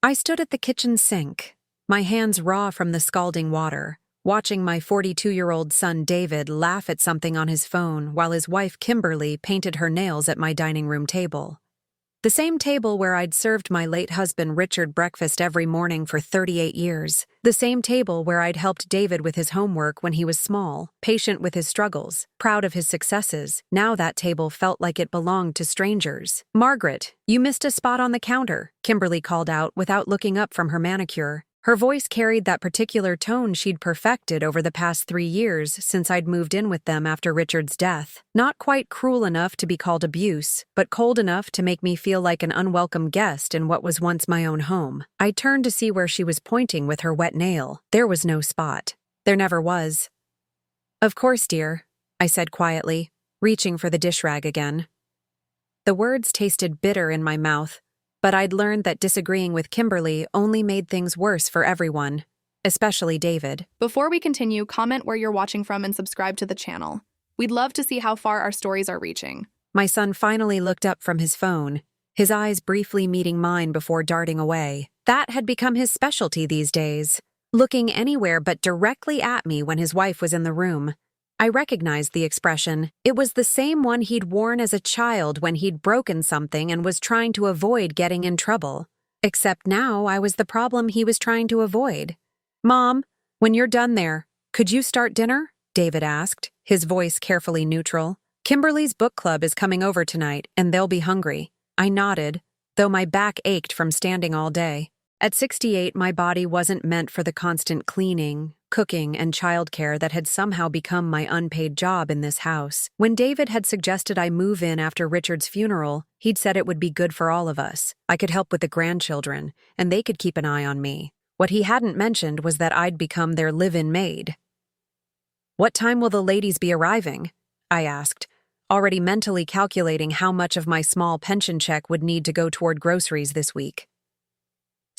I stood at the kitchen sink, my hands raw from the scalding water, watching my 42-year-old son David laugh at something on his phone while his wife Kimberly painted her nails at my dining room table. The same table where I'd served my late husband Richard breakfast every morning for 38 years. The same table where I'd helped David with his homework when he was small, patient with his struggles, proud of his successes. Now that table felt like it belonged to strangers. "Margaret, you missed a spot on the counter," Kimberly called out without looking up from her manicure. Her voice carried that particular tone she'd perfected over the past 3 years since I'd moved in with them after Richard's death. Not quite cruel enough to be called abuse, but cold enough to make me feel like an unwelcome guest in what was once my own home. I turned to see where she was pointing with her wet nail. There was no spot. There never was. "Of course, dear," I said quietly, reaching for the dish rag again. The words tasted bitter in my mouth, but I'd learned that disagreeing with Kimberly only made things worse for everyone, especially David. Before we continue, comment where you're watching from and subscribe to the channel. We'd love to see how far our stories are reaching. My son finally looked up from his phone, his eyes briefly meeting mine before darting away. That had become his specialty these days, looking anywhere but directly at me when his wife was in the room. I recognized the expression. It was the same one he'd worn as a child when he'd broken something and was trying to avoid getting in trouble. Except now I was the problem he was trying to avoid. "Mom, when you're done there, could you start dinner?" David asked, his voice carefully neutral. "Kimberly's book club is coming over tonight, and they'll be hungry." I nodded, though my back ached from standing all day. At 68, my body wasn't meant for the constant cleaning, cooking, and childcare that had somehow become my unpaid job in this house. When David had suggested I move in after Richard's funeral, he'd said it would be good for all of us. I could help with the grandchildren, and they could keep an eye on me. What he hadn't mentioned was that I'd become their live-in maid. "What time will the ladies be arriving?" I asked, already mentally calculating how much of my small pension check would need to go toward groceries this week.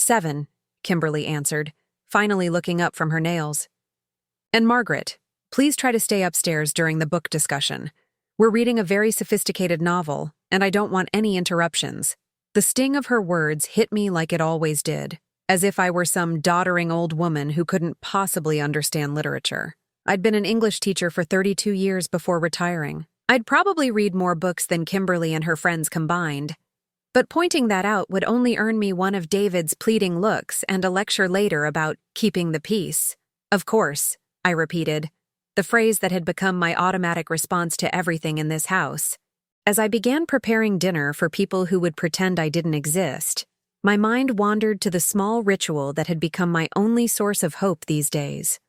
7, Kimberly answered, finally looking up from her nails. "And Margaret, please try to stay upstairs during the book discussion. We're reading a very sophisticated novel, and I don't want any interruptions." The sting of her words hit me like it always did, as if I were some doddering old woman who couldn't possibly understand literature. I'd been an English teacher for 32 years before retiring. I'd probably read more books than Kimberly and her friends combined. But pointing that out would only earn me one of David's pleading looks and a lecture later about keeping the peace. "Of course," I repeated, the phrase that had become my automatic response to everything in this house. As I began preparing dinner for people who would pretend I didn't exist, my mind wandered to the small ritual that had become my only source of hope these days.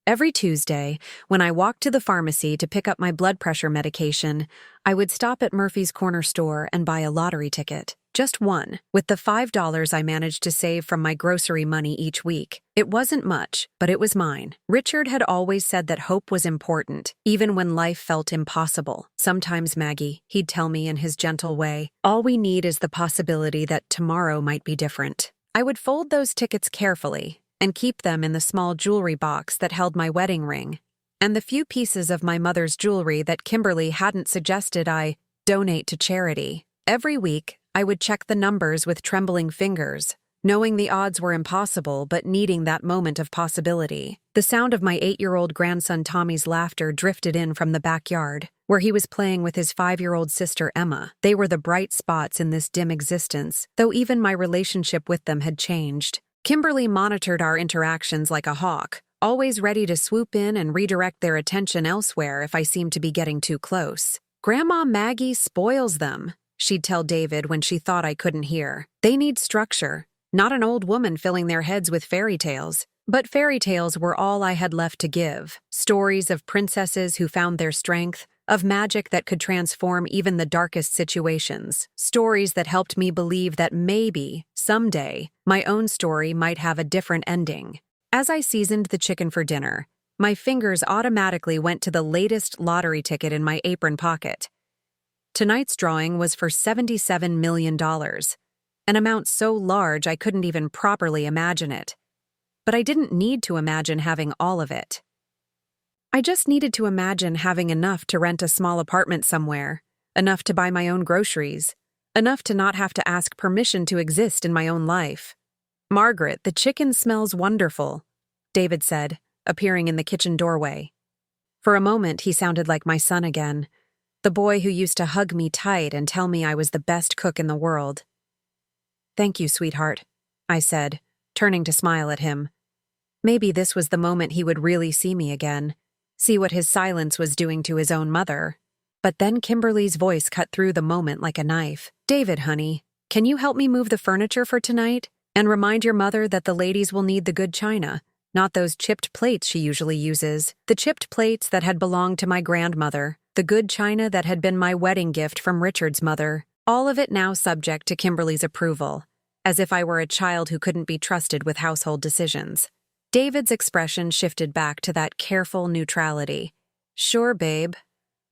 Every Tuesday, when I walked to the pharmacy to pick up my blood pressure medication, I would stop at Murphy's Corner store and buy a lottery ticket. Just one, with the $5 I managed to save from my grocery money each week. It wasn't much, but it was mine. Richard had always said that hope was important, even when life felt impossible. "Sometimes, Maggie," he'd tell me in his gentle way, "all we need is the possibility that tomorrow might be different." I would fold those tickets carefully and keep them in the small jewelry box that held my wedding ring, and the few pieces of my mother's jewelry that Kimberly hadn't suggested I donate to charity. Every week, I would check the numbers with trembling fingers, knowing the odds were impossible but needing that moment of possibility. The sound of my 8-year-old grandson Tommy's laughter drifted in from the backyard, where he was playing with his 5-year-old sister Emma. They were the bright spots in this dim existence, though even my relationship with them had changed. Kimberly monitored our interactions like a hawk, always ready to swoop in and redirect their attention elsewhere if I seemed to be getting too close. "Grandma Maggie spoils them," she'd tell David when she thought I couldn't hear. "They need structure, not an old woman filling their heads with fairy tales." But fairy tales were all I had left to give. Stories of princesses who found their strength, of magic that could transform even the darkest situations. Stories that helped me believe that maybe, someday, my own story might have a different ending. As I seasoned the chicken for dinner, my fingers automatically went to the latest lottery ticket in my apron pocket. Tonight's drawing was for $77 million, an amount so large I couldn't even properly imagine it. But I didn't need to imagine having all of it. I just needed to imagine having enough to rent a small apartment somewhere, enough to buy my own groceries, enough to not have to ask permission to exist in my own life. Margaret, the chicken smells wonderful, David said, appearing in the kitchen doorway. For a moment, he sounded like my son again, the boy who used to hug me tight and tell me I was the best cook in the world. Thank you, sweetheart, I said, turning to smile at him. Maybe this was the moment he would really see me again, see what his silence was doing to his own mother. But then Kimberly's voice cut through the moment like a knife. David, honey, can you help me move the furniture for tonight? And remind your mother that the ladies will need the good china, not those chipped plates she usually uses. The chipped plates that had belonged to my grandmother, the good china that had been my wedding gift from Richard's mother, all of it now subject to Kimberly's approval, as if I were a child who couldn't be trusted with household decisions. David's expression shifted back to that careful neutrality. Sure, babe.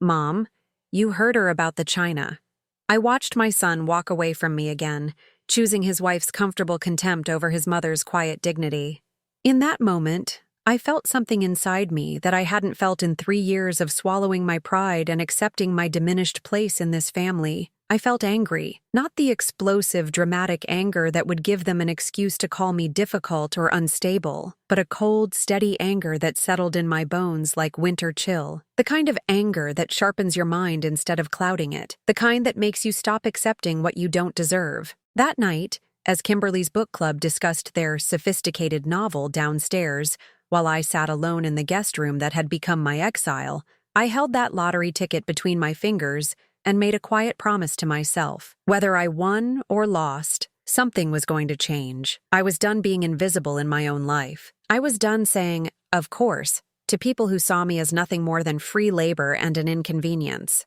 Mom, you heard her about the china. I watched my son walk away from me again, choosing his wife's comfortable contempt over his mother's quiet dignity. In that moment, I felt something inside me that I hadn't felt in 3 years of swallowing my pride and accepting my diminished place in this family. I felt angry, not the explosive, dramatic anger that would give them an excuse to call me difficult or unstable, but a cold, steady anger that settled in my bones like winter chill. The kind of anger that sharpens your mind instead of clouding it. The kind that makes you stop accepting what you don't deserve. That night, as Kimberly's book club discussed their sophisticated novel downstairs, while I sat alone in the guest room that had become my exile, I held that lottery ticket between my fingers and made a quiet promise to myself. Whether I won or lost, something was going to change. I was done being invisible in my own life. I was done saying, of course, to people who saw me as nothing more than free labor and an inconvenience.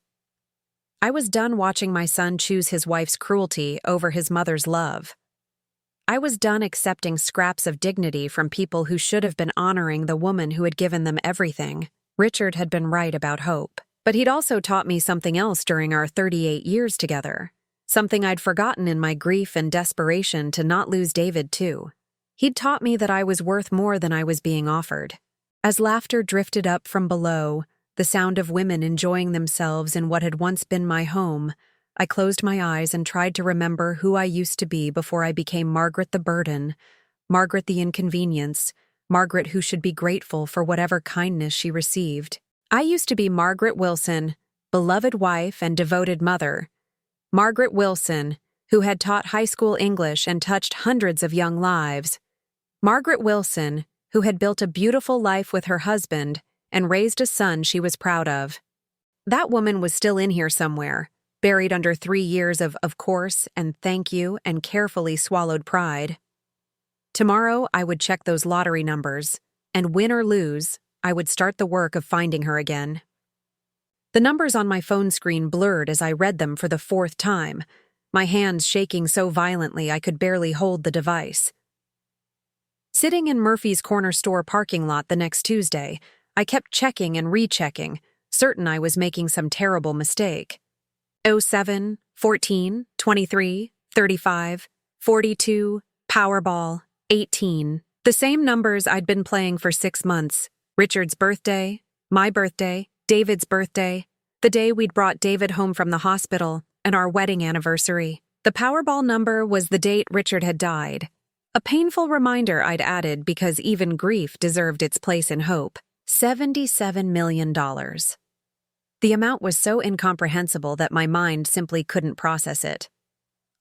I was done watching my son choose his wife's cruelty over his mother's love. I was done accepting scraps of dignity from people who should have been honoring the woman who had given them everything. Richard had been right about hope. But he'd also taught me something else during our 38 years together. Something I'd forgotten in my grief and desperation to not lose David, too. He'd taught me that I was worth more than I was being offered. As laughter drifted up from below, the sound of women enjoying themselves in what had once been my home, I closed my eyes and tried to remember who I used to be before I became Margaret the burden, Margaret the inconvenience, Margaret who should be grateful for whatever kindness she received. I used to be Margaret Wilson, beloved wife and devoted mother. Margaret Wilson, who had taught high school English and touched hundreds of young lives. Margaret Wilson, who had built a beautiful life with her husband and raised a son she was proud of. That woman was still in here somewhere, buried under 3 years of course and thank you and carefully swallowed pride. Tomorrow I would check those lottery numbers, and win or lose, I would start the work of finding her again. The numbers on my phone screen blurred as I read them for the 4th time, my hands shaking so violently I could barely hold the device. Sitting in Murphy's corner store parking lot the next Tuesday, I kept checking and rechecking, certain I was making some terrible mistake. 07, 14, 23, 35, 42, Powerball, 18. The same numbers I'd been playing for 6 months. Richard's birthday, my birthday, David's birthday, the day we'd brought David home from the hospital, and our wedding anniversary. The Powerball number was the date Richard had died. A painful reminder I'd added because even grief deserved its place in hope. $77 million. The amount was so incomprehensible that my mind simply couldn't process it.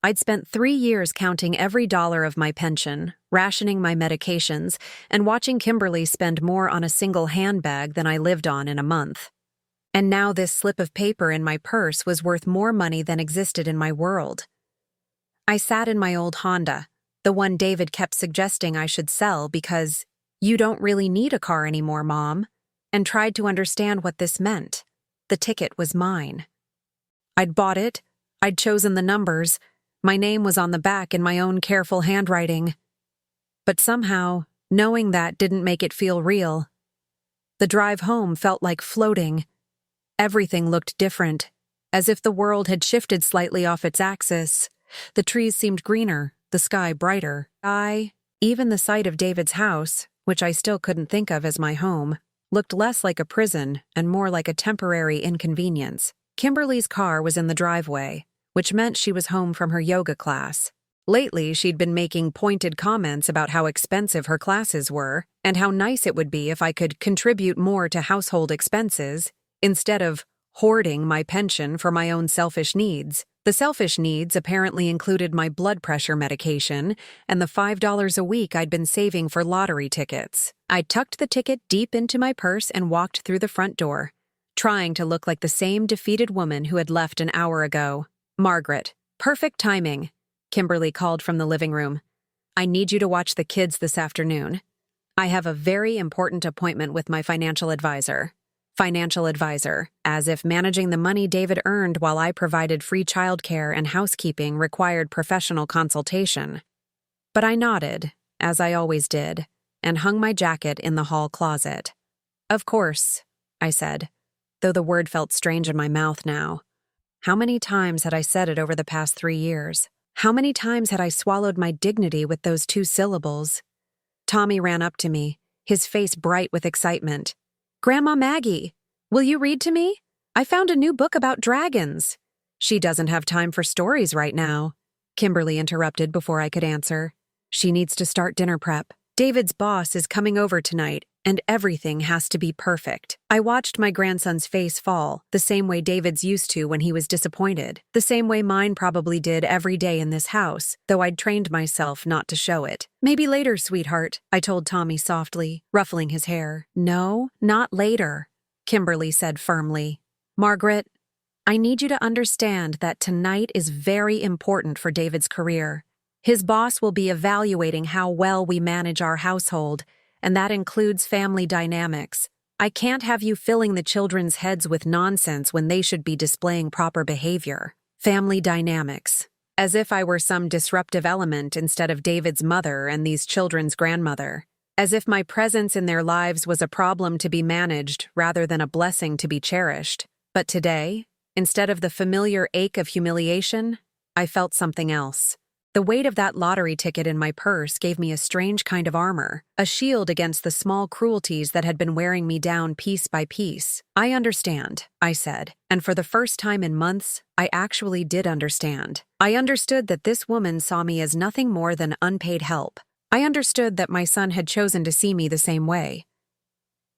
I'd spent 3 years counting every dollar of my pension, rationing my medications, and watching Kimberly spend more on a single handbag than I lived on in a month. And now this slip of paper in my purse was worth more money than existed in my world. I sat in my old Honda, the one David kept suggesting I should sell because, "You don't really need a car anymore, Mom," and tried to understand what this meant. The ticket was mine. I'd bought it, I'd chosen the numbers, my name was on the back in my own careful handwriting. But somehow, knowing that didn't make it feel real. The drive home felt like floating. Everything looked different, as if the world had shifted slightly off its axis. The trees seemed greener, the sky brighter. Even the sight of David's house, which I still couldn't think of as my home, looked less like a prison and more like a temporary inconvenience. Kimberly's car was in the driveway, which meant she was home from her yoga class. Lately, she'd been making pointed comments about how expensive her classes were and how nice it would be if I could contribute more to household expenses instead of hoarding my pension for my own selfish needs. The selfish needs apparently included my blood pressure medication and the $5 a week I'd been saving for lottery tickets. I tucked the ticket deep into my purse and walked through the front door, trying to look like the same defeated woman who had left an hour ago. "Margaret, perfect timing," Kimberly called from the living room. "I need you to watch the kids this afternoon. I have a very important appointment with my financial advisor." Financial advisor, as if managing the money David earned while I provided free childcare and housekeeping required professional consultation. But I nodded, as I always did, and hung my jacket in the hall closet. "Of course," I said, though the word felt strange in my mouth now. How many times had I said it over the past 3 years? How many times had I swallowed my dignity with those 2 syllables? Tommy ran up to me, his face bright with excitement. "Grandma Maggie, will you read to me? I found a new book about dragons." "She doesn't have time for stories right now," Kimberly interrupted before I could answer. "She needs to start dinner prep. David's boss is coming over tonight, and everything has to be perfect." I watched my grandson's face fall, the same way David's used to when he was disappointed, the same way mine probably did every day in this house, though I'd trained myself not to show it. "Maybe later, sweetheart," I told Tommy softly, ruffling his hair. "No, not later," Kimberly said firmly. "Margaret, I need you to understand that tonight is very important for David's career. His boss will be evaluating how well we manage our household, and that includes family dynamics. I can't have you filling the children's heads with nonsense when they should be displaying proper behavior." Family dynamics. As if I were some disruptive element instead of David's mother and these children's grandmother. As if my presence in their lives was a problem to be managed rather than a blessing to be cherished. But today, instead of the familiar ache of humiliation, I felt something else. The weight of that lottery ticket in my purse gave me a strange kind of armor, a shield against the small cruelties that had been wearing me down piece by piece. "I understand," I said, and for the first time in months, I actually did understand. I understood that this woman saw me as nothing more than unpaid help. I understood that my son had chosen to see me the same way.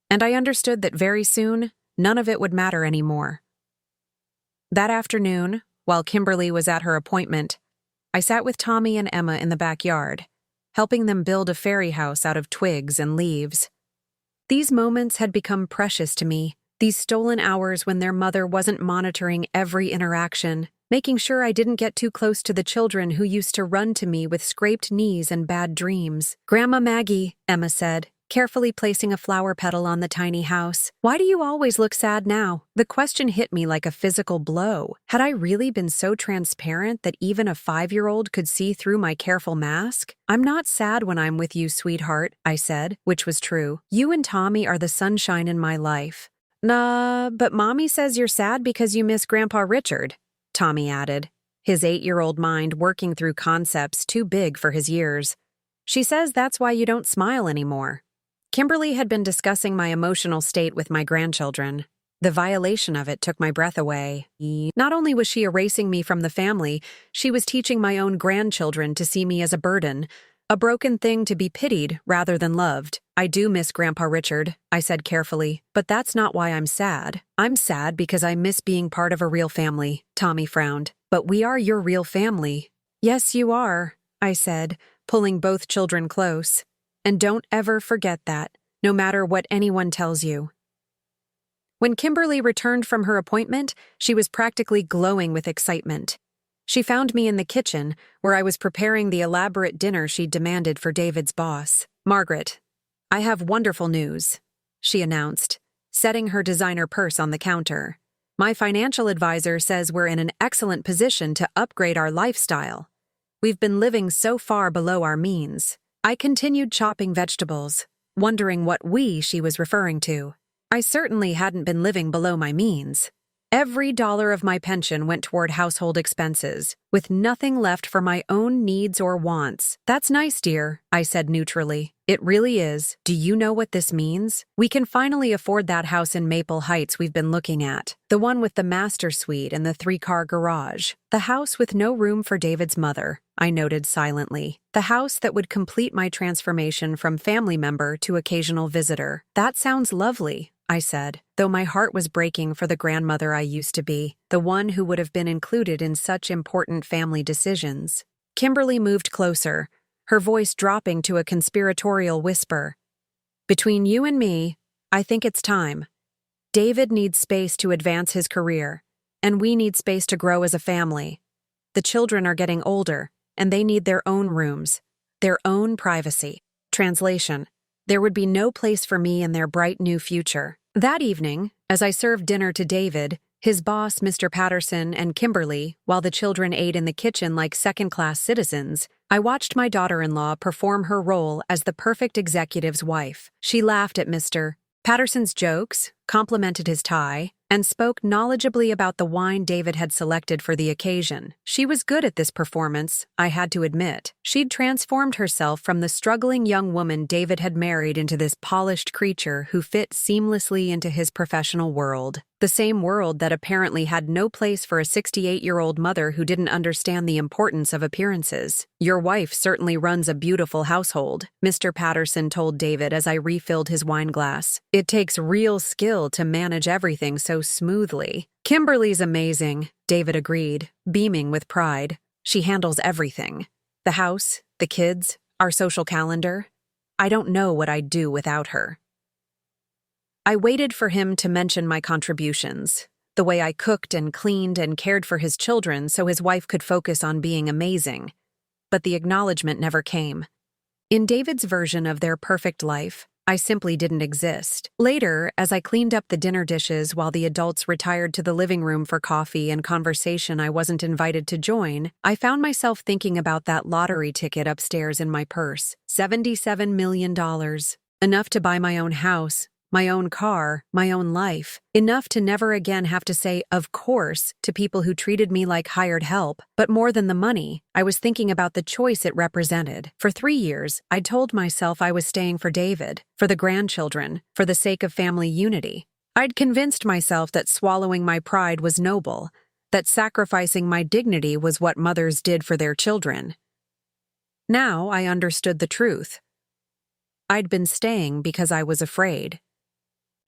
And I understood that very soon, none of it would matter anymore. That afternoon, while Kimberly was at her appointment, I sat with Tommy and Emma in the backyard, helping them build a fairy house out of twigs and leaves. These moments had become precious to me, these stolen hours when their mother wasn't monitoring every interaction, making sure I didn't get too close to the children who used to run to me with scraped knees and bad dreams. "Grandma Maggie," Emma said, carefully placing a flower petal on the tiny house. "Why do you always look sad now?" The question hit me like a physical blow. Had I really been so transparent that even a 5-year-old could see through my careful mask? "I'm not sad when I'm with you, sweetheart," I said, which was true. "You and Tommy are the sunshine in my life." "Nah, but Mommy says you're sad because you miss Grandpa Richard," Tommy added, his 8-year-old mind working through concepts too big for his years. "She says that's why you don't smile anymore." Kimberly had been discussing my emotional state with my grandchildren. The violation of it took my breath away. Not only was she erasing me from the family, she was teaching my own grandchildren to see me as a burden, a broken thing to be pitied rather than loved. "I do miss Grandpa Richard," I said carefully, "but that's not why I'm sad. I'm sad because I miss being part of a real family." Tommy frowned. "But we are your real family." "Yes, you are," I said, pulling both children close. "And don't ever forget that, no matter what anyone tells you." When Kimberly returned from her appointment, she was practically glowing with excitement. She found me in the kitchen, where I was preparing the elaborate dinner she'd demanded for David's boss. "Margaret, I have wonderful news," she announced, setting her designer purse on the counter. "My financial advisor says we're in an excellent position to upgrade our lifestyle. We've been living so far below our means." I continued chopping vegetables, wondering what she was referring to. I certainly hadn't been living below my means. Every dollar of my pension went toward household expenses, with nothing left for my own needs or wants. "That's nice, dear," I said neutrally. "It really is. Do you know what this means? We can finally afford that house in Maple Heights we've been looking at. The one with the master suite and the 3-car garage. The house with no room for David's mother," I noted silently. "The house that would complete my transformation from family member to occasional visitor." "That sounds lovely," I said, though my heart was breaking for the grandmother I used to be, the one who would have been included in such important family decisions. Kimberly moved closer, her voice dropping to a conspiratorial whisper. "Between you and me, I think it's time. David needs space to advance his career, and we need space to grow as a family. The children are getting older, and they need their own rooms, their own privacy." Translation: there would be no place for me in their bright new future. That evening, as I served dinner to David, his boss, Mr. Patterson, and Kimberly, while the children ate in the kitchen like second-class citizens, I watched my daughter-in-law perform her role as the perfect executive's wife. She laughed at Mr. Patterson's jokes, complimented his tie, and spoke knowledgeably about the wine David had selected for the occasion. She was good at this performance, I had to admit. She'd transformed herself from the struggling young woman David had married into this polished creature who fit seamlessly into his professional world. The same world that apparently had no place for a 68-year-old mother who didn't understand the importance of appearances. "Your wife certainly runs a beautiful household," Mr. Patterson told David as I refilled his wine glass. "It takes real skill to manage everything so smoothly." "Kimberly's amazing," David agreed, beaming with pride. "She handles everything. The house, the kids, our social calendar. I don't know what I'd do without her." I waited for him to mention my contributions, the way I cooked and cleaned and cared for his children so his wife could focus on being amazing. But the acknowledgement never came. In David's version of their perfect life, I simply didn't exist. Later, as I cleaned up the dinner dishes while the adults retired to the living room for coffee and conversation I wasn't invited to join, I found myself thinking about that lottery ticket upstairs in my purse. $77 million. Enough to buy my own house, my own car, my own life. Enough to never again have to say, "of course," to people who treated me like hired help. But more than the money, I was thinking about the choice it represented. For 3 years, I'd told myself I was staying for David, for the grandchildren, for the sake of family unity. I'd convinced myself that swallowing my pride was noble, that sacrificing my dignity was what mothers did for their children. Now I understood the truth. I'd been staying because I was afraid.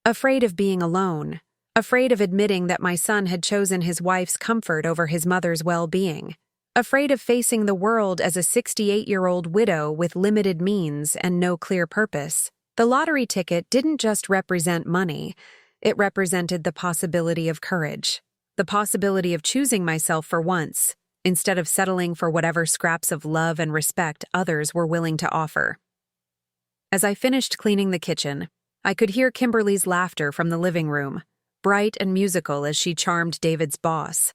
Afraid of being alone, afraid of admitting that my son had chosen his wife's comfort over his mother's well-being, afraid of facing the world as a 68-year-old widow with limited means and no clear purpose. The lottery ticket didn't just represent money, it represented the possibility of courage, the possibility of choosing myself for once, instead of settling for whatever scraps of love and respect others were willing to offer. As I finished cleaning the kitchen, I could hear Kimberly's laughter from the living room, bright and musical as she charmed David's boss.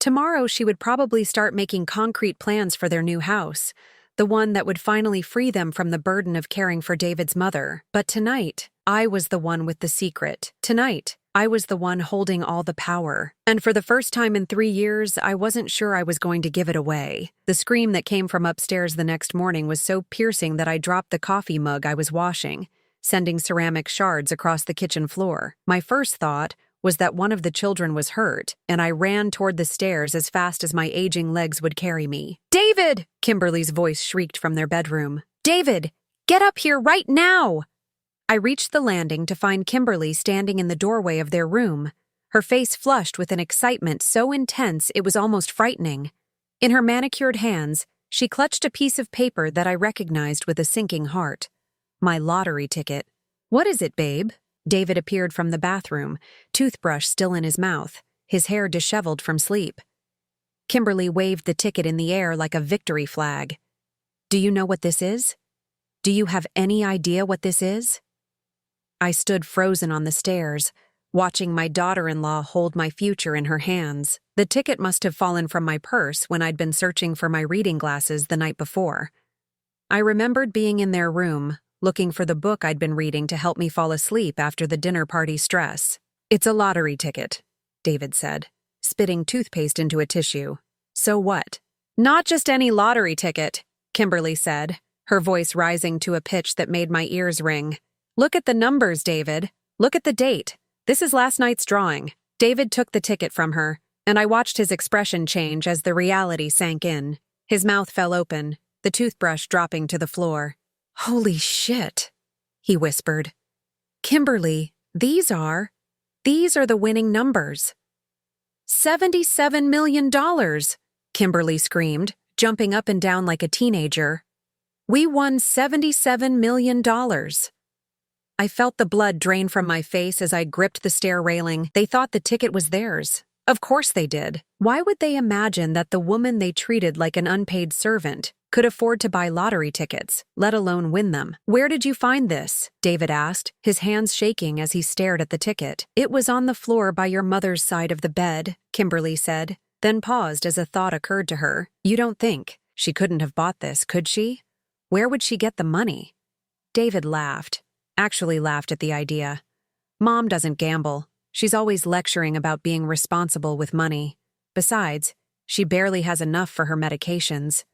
Tomorrow she would probably start making concrete plans for their new house, the one that would finally free them from the burden of caring for David's mother. But tonight, I was the one with the secret. Tonight, I was the one holding all the power. And for the first time in 3 years, I wasn't sure I was going to give it away. The scream that came from upstairs the next morning was so piercing that I dropped the coffee mug I was washing, sending ceramic shards across the kitchen floor. My first thought was that one of the children was hurt, and I ran toward the stairs as fast as my aging legs would carry me. "David!" Kimberly's voice shrieked from their bedroom. "David, get up here right now!" I reached the landing to find Kimberly standing in the doorway of their room, her face flushed with an excitement so intense it was almost frightening. In her manicured hands, she clutched a piece of paper that I recognized with a sinking heart. My lottery ticket. "What is it, babe?" David appeared from the bathroom, toothbrush still in his mouth, his hair disheveled from sleep. Kimberly waved the ticket in the air like a victory flag. "Do you know what this is? Do you have any idea what this is?" I stood frozen on the stairs, watching my daughter-in-law hold my future in her hands. The ticket must have fallen from my purse when I'd been searching for my reading glasses the night before. I remembered being in their room, looking for the book I'd been reading to help me fall asleep after the dinner party stress. "It's a lottery ticket," David said, spitting toothpaste into a tissue. So what? Not just any lottery ticket, Kimberly said, her voice rising to a pitch that made my ears ring. Look at the numbers, David. Look at the date. This is last night's drawing. David took the ticket from her, and I watched his expression change as the reality sank in. His mouth fell open, the toothbrush dropping to the floor. Holy shit, he whispered. Kimberly, these are the winning numbers. $77 million, Kimberly screamed, jumping up and down like a teenager. We won $77 million. I felt the blood drain from my face as I gripped the stair railing. They thought the ticket was theirs. Of course they did. Why would they imagine that the woman they treated like an unpaid servant could afford to buy lottery tickets, let alone win them? Where did you find this? David asked, his hands shaking as he stared at the ticket. It was on the floor by your mother's side of the bed, Kimberly said, then paused as a thought occurred to her. You don't think she couldn't have bought this, could she? Where would she get the money? David laughed. Actually laughed at the idea. Mom doesn't gamble. She's always lecturing about being responsible with money. Besides, she barely has enough for her medications.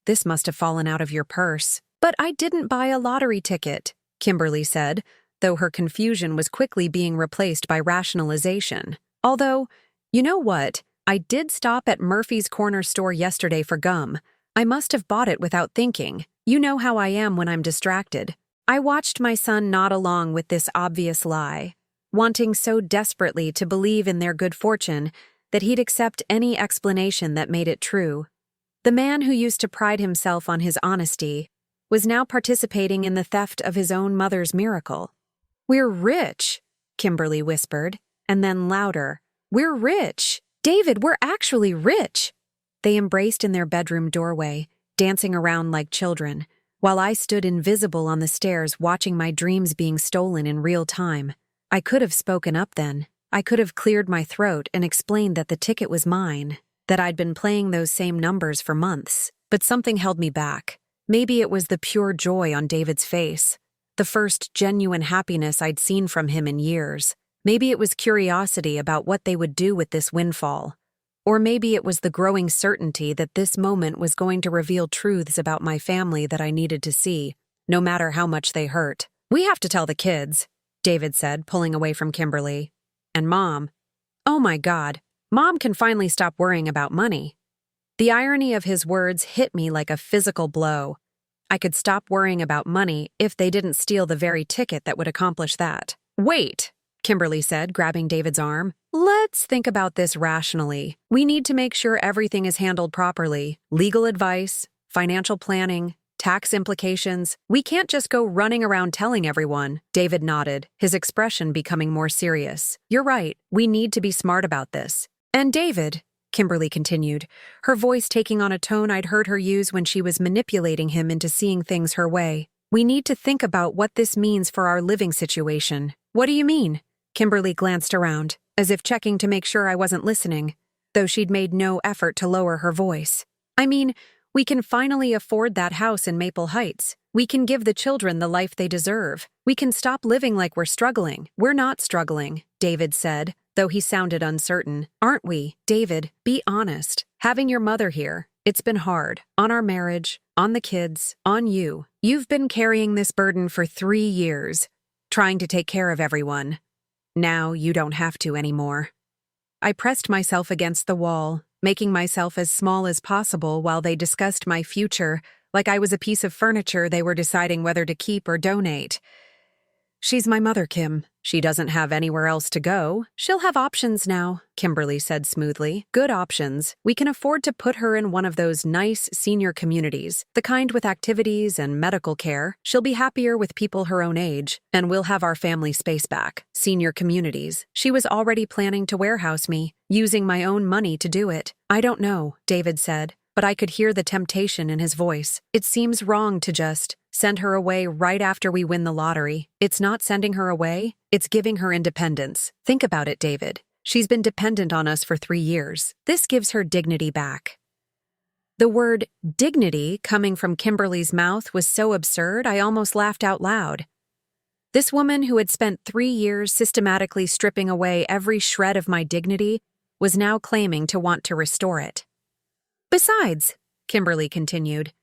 This must have fallen out of your purse. But I didn't buy a lottery ticket, Kimberly said, though her confusion was quickly being replaced by rationalization. Although, you know what? I did stop at Murphy's Corner store yesterday for gum. I must have bought it without thinking. You know how I am when I'm distracted. I watched my son nod along with this obvious lie, wanting so desperately to believe in their good fortune that he'd accept any explanation that made it true. The man who used to pride himself on his honesty was now participating in the theft of his own mother's miracle. We're rich, Kimberly whispered, and then louder. We're rich. David, we're actually rich. They embraced in their bedroom doorway, dancing around like children, while I stood invisible on the stairs watching my dreams being stolen in real time. I could have spoken up then. I could have cleared my throat and explained that the ticket was mine, that I'd been playing those same numbers for months. But something held me back. Maybe it was the pure joy on David's face, the first genuine happiness I'd seen from him in years. Maybe it was curiosity about what they would do with this windfall. Or maybe it was the growing certainty that this moment was going to reveal truths about my family that I needed to see, no matter how much they hurt. We have to tell the kids, David said, pulling away from Kimberly. And Mom. Oh my God, Mom can finally stop worrying about money. The irony of his words hit me like a physical blow. I could stop worrying about money if they didn't steal the very ticket that would accomplish that. Wait, Kimberly said, grabbing David's arm. Let's think about this rationally. We need to make sure everything is handled properly. Legal advice, financial planning, tax implications. We can't just go running around telling everyone. David nodded, his expression becoming more serious. You're right. We need to be smart about this. And David, Kimberly continued, her voice taking on a tone I'd heard her use when she was manipulating him into seeing things her way. We need to think about what this means for our living situation. What do you mean? Kimberly glanced around, as if checking to make sure I wasn't listening, though she'd made no effort to lower her voice. I mean, we can finally afford that house in Maple Heights. We can give the children the life they deserve. We can stop living like we're struggling. We're not struggling, David said, though he sounded uncertain. Aren't we? David, be honest. Having your mother here, it's been hard. On our marriage, on the kids, on you. You've been carrying this burden for 3 years, trying to take care of everyone. Now you don't have to anymore. I pressed myself against the wall, making myself as small as possible while they discussed my future, like I was a piece of furniture they were deciding whether to keep or donate. She's my mother, Kim. She doesn't have anywhere else to go. She'll have options now, Kimberly said smoothly. Good options. We can afford to put her in one of those nice senior communities, the kind with activities and medical care. She'll be happier with people her own age, and we'll have our family space back. Senior communities. She was already planning to warehouse me, using my own money to do it. I don't know, David said, but I could hear the temptation in his voice. It seems wrong to just send her away right after we win the lottery. It's not sending her away, it's giving her independence. Think about it, David. She's been dependent on us for 3 years. This gives her dignity back. The word dignity coming from Kimberly's mouth was so absurd I almost laughed out loud. This woman who had spent 3 years systematically stripping away every shred of my dignity was now claiming to want to restore it. Besides, Kimberly continued,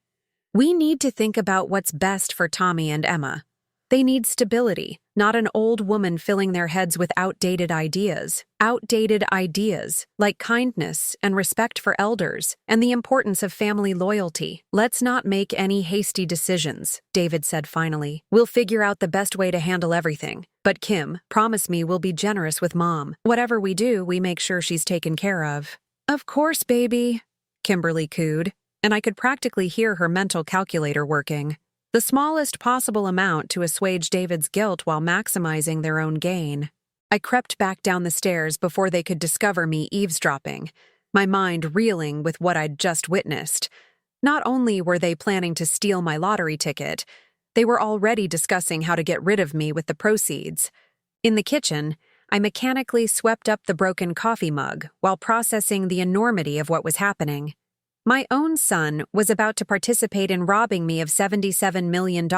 we need to think about what's best for Tommy and Emma. They need stability, not an old woman filling their heads with outdated ideas. Outdated ideas, like kindness and respect for elders, and the importance of family loyalty. Let's not make any hasty decisions, David said finally. We'll figure out the best way to handle everything. But Kim, promise me we'll be generous with Mom. Whatever we do, we make sure she's taken care of. Of course, baby, Kimberly cooed, and I could practically hear her mental calculator working. The smallest possible amount to assuage David's guilt while maximizing their own gain. I crept back down the stairs before they could discover me eavesdropping, my mind reeling with what I'd just witnessed. Not only were they planning to steal my lottery ticket, they were already discussing how to get rid of me with the proceeds. In the kitchen, I mechanically swept up the broken coffee mug while processing the enormity of what was happening. My own son was about to participate in robbing me of $77 million.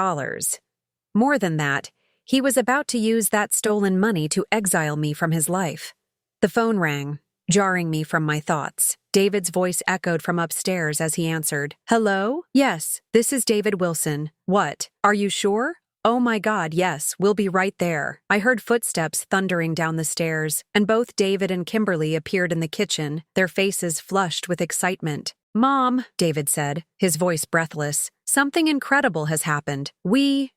More than that, he was about to use that stolen money to exile me from his life. The phone rang, jarring me from my thoughts. David's voice echoed from upstairs as he answered. Hello? Yes, this is David Wilson. What? Are you sure? Oh my God, yes, we'll be right there. I heard footsteps thundering down the stairs, and both David and Kimberly appeared in the kitchen, their faces flushed with excitement. Mom, David said, his voice breathless, something incredible has happened.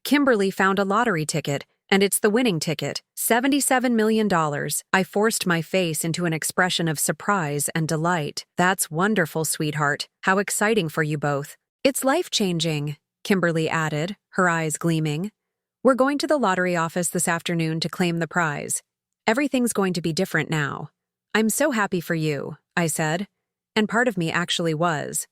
Kimberly found a lottery ticket, and it's the winning ticket, $77 million. I forced my face into an expression of surprise and delight. That's wonderful, sweetheart. How exciting for you both. It's life-changing, Kimberly added, her eyes gleaming. We're going to the lottery office this afternoon to claim the prize. Everything's going to be different now. I'm so happy for you, I said. And part of me actually was.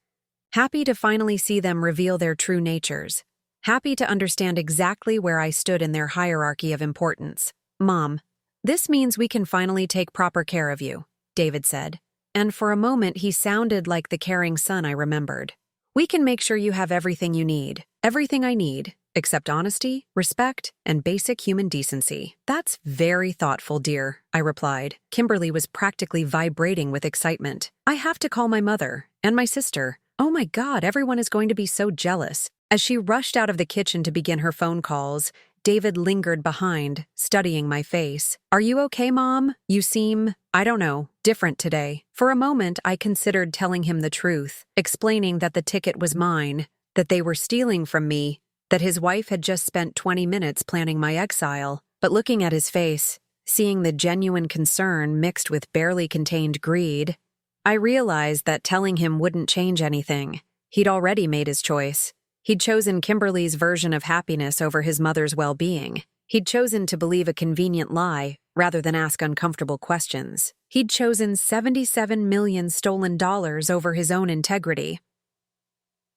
Happy to finally see them reveal their true natures. Happy to understand exactly where I stood in their hierarchy of importance. Mom, this means we can finally take proper care of you, David said. And for a moment he sounded like the caring son I remembered. We can make sure you have everything you need. Everything I need, except honesty, respect, and basic human decency. That's very thoughtful, dear, I replied. Kimberly was practically vibrating with excitement. I have to call my mother and my sister. Oh my God, everyone is going to be so jealous. As she rushed out of the kitchen to begin her phone calls, David lingered behind, studying my face. Are you okay, Mom? You seem, I don't know, different today. For a moment, I considered telling him the truth, explaining that the ticket was mine, that they were stealing from me, that his wife had just spent 20 minutes planning my exile. But looking at his face, seeing the genuine concern mixed with barely contained greed, I realized that telling him wouldn't change anything. He'd already made his choice. He'd chosen Kimberly's version of happiness over his mother's well-being. He'd chosen to believe a convenient lie rather than ask uncomfortable questions. He'd chosen $77 million stolen dollars over his own integrity.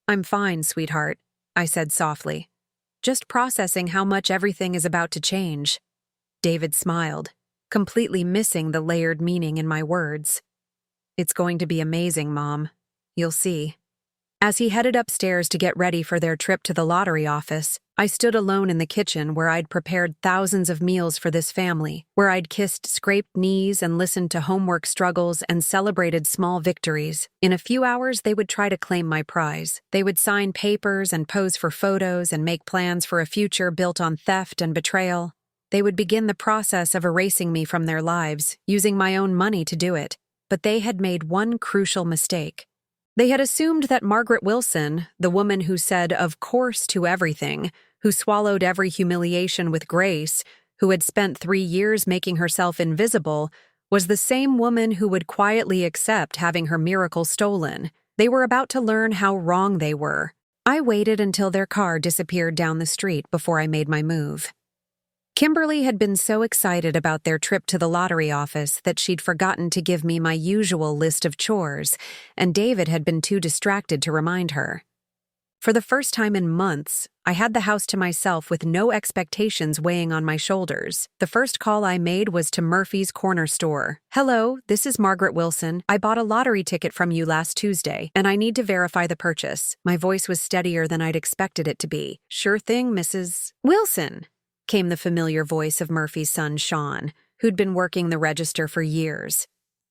I'm fine, sweetheart, I said softly, just processing how much everything is about to change. David smiled, completely missing the layered meaning in my words. It's going to be amazing, Mom. You'll see. As he headed upstairs to get ready for their trip to the lottery office, I stood alone in the kitchen where I'd prepared thousands of meals for this family, where I'd kissed scraped knees and listened to homework struggles and celebrated small victories. In a few hours, they would try to claim my prize. They would sign papers and pose for photos and make plans for a future built on theft and betrayal. They would begin the process of erasing me from their lives, using my own money to do it. But they had made one crucial mistake. They had assumed that Margaret Wilson, the woman who said of course to everything, who swallowed every humiliation with grace, who had spent 3 years making herself invisible, was the same woman who would quietly accept having her miracle stolen. They were about to learn how wrong they were. I waited until their car disappeared down the street before I made my move. Kimberly had been so excited about their trip to the lottery office that she'd forgotten to give me my usual list of chores, and David had been too distracted to remind her. For the first time in months, I had the house to myself with no expectations weighing on my shoulders. The first call I made was to Murphy's Corner Store. Hello, this is Margaret Wilson. I bought a lottery ticket from you last Tuesday, and I need to verify the purchase. My voice was steadier than I'd expected it to be. Sure thing, Mrs. Wilson. came the familiar voice of Murphy's son, Sean, who'd been working the register for years.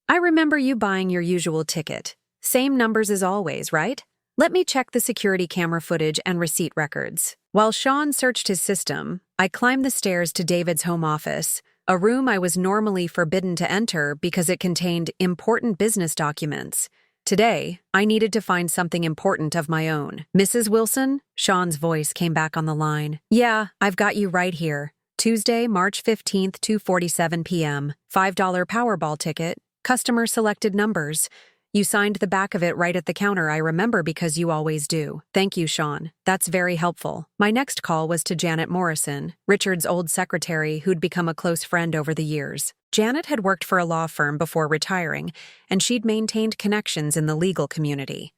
"I remember you buying your usual ticket. Same numbers as always, right? Let me check the security camera footage and receipt records." While Sean searched his system, I climbed the stairs to David's home office, a room I was normally forbidden to enter because it contained important business documents. Today, I needed to find something important of my own. "Mrs. Wilson?" Sean's voice came back on the line. "Yeah, I've got you right here. Tuesday, March 15th, 2:47 p.m. $5 Powerball ticket, customer selected numbers. You signed the back of it right at the counter, I remember because you always do." "Thank you, Sean. That's very helpful." My next call was to Janet Morrison, Richard's old secretary who'd become a close friend over the years. Janet had worked for a law firm before retiring, and she'd maintained connections in the legal community.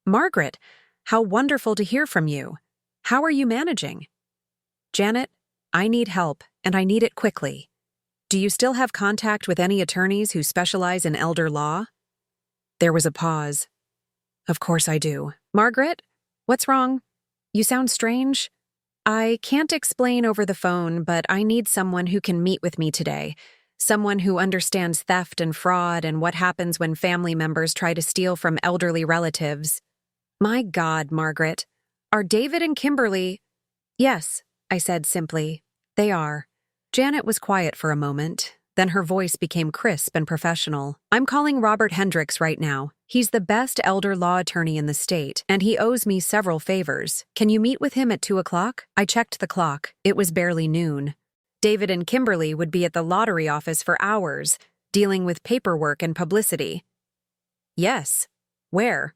"Margaret, how wonderful to hear from you. How are you managing?" "Janet, I need help, and I need it quickly. Do you still have contact with any attorneys who specialize in elder law?" There was a pause. "Of course I do." "Margaret, what's wrong? You sound strange." "I can't explain over the phone, but I need someone who can meet with me today. Someone who understands theft and fraud and what happens when family members try to steal from elderly relatives." "My God, Margaret. Are David and Kimberly—" "Yes," I said simply. "They are." Janet was quiet for a moment. Then her voice became crisp and professional. "I'm calling Robert Hendricks right now. He's the best elder law attorney in the state, and he owes me several favors. Can you meet with him at 2 o'clock? I checked the clock. It was barely noon. David and Kimberly would be at the lottery office for hours, dealing with paperwork and publicity." "Yes. Where?"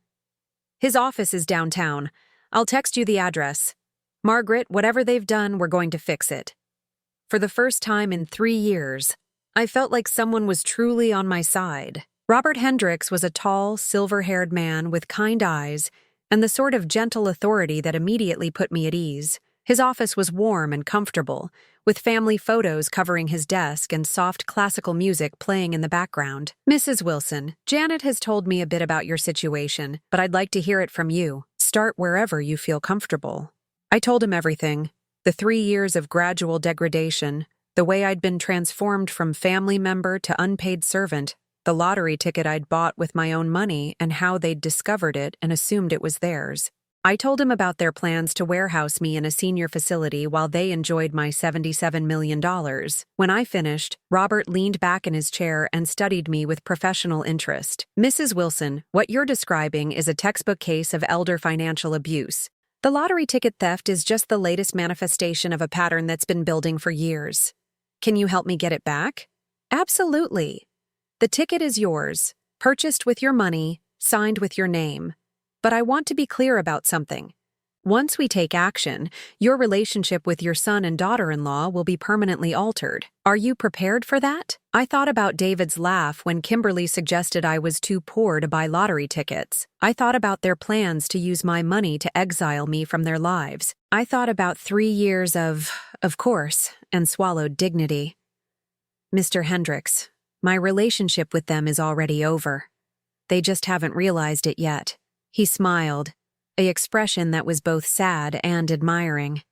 "His office is downtown. I'll text you the address. Margaret, whatever they've done, we're going to fix it." For the first time in 3 years, I felt like someone was truly on my side. Robert Hendricks was a tall, silver-haired man with kind eyes and the sort of gentle authority that immediately put me at ease. His office was warm and comfortable, with family photos covering his desk and soft classical music playing in the background. "Mrs. Wilson, Janet has told me a bit about your situation, but I'd like to hear it from you. Start wherever you feel comfortable." I told him everything. The 3 years of gradual degradation, the way I'd been transformed from family member to unpaid servant, the lottery ticket I'd bought with my own money, and how they'd discovered it and assumed it was theirs. I told him about their plans to warehouse me in a senior facility while they enjoyed my $77 million. When I finished, Robert leaned back in his chair and studied me with professional interest. "Mrs. Wilson, what you're describing is a textbook case of elder financial abuse. The lottery ticket theft is just the latest manifestation of a pattern that's been building for years. Can you help me get it back?" "Absolutely. The ticket is yours, purchased with your money, signed with your name. But I want to be clear about something. Once we take action, your relationship with your son and daughter-in-law will be permanently altered. Are you prepared for that?" I thought about David's laugh when Kimberly suggested I was too poor to buy lottery tickets. I thought about their plans to use my money to exile me from their lives. I thought about 3 years of course, and swallowed dignity. "Mr. Hendricks, my relationship with them is already over. They just haven't realized it yet." He smiled, an expression that was both sad and admiring.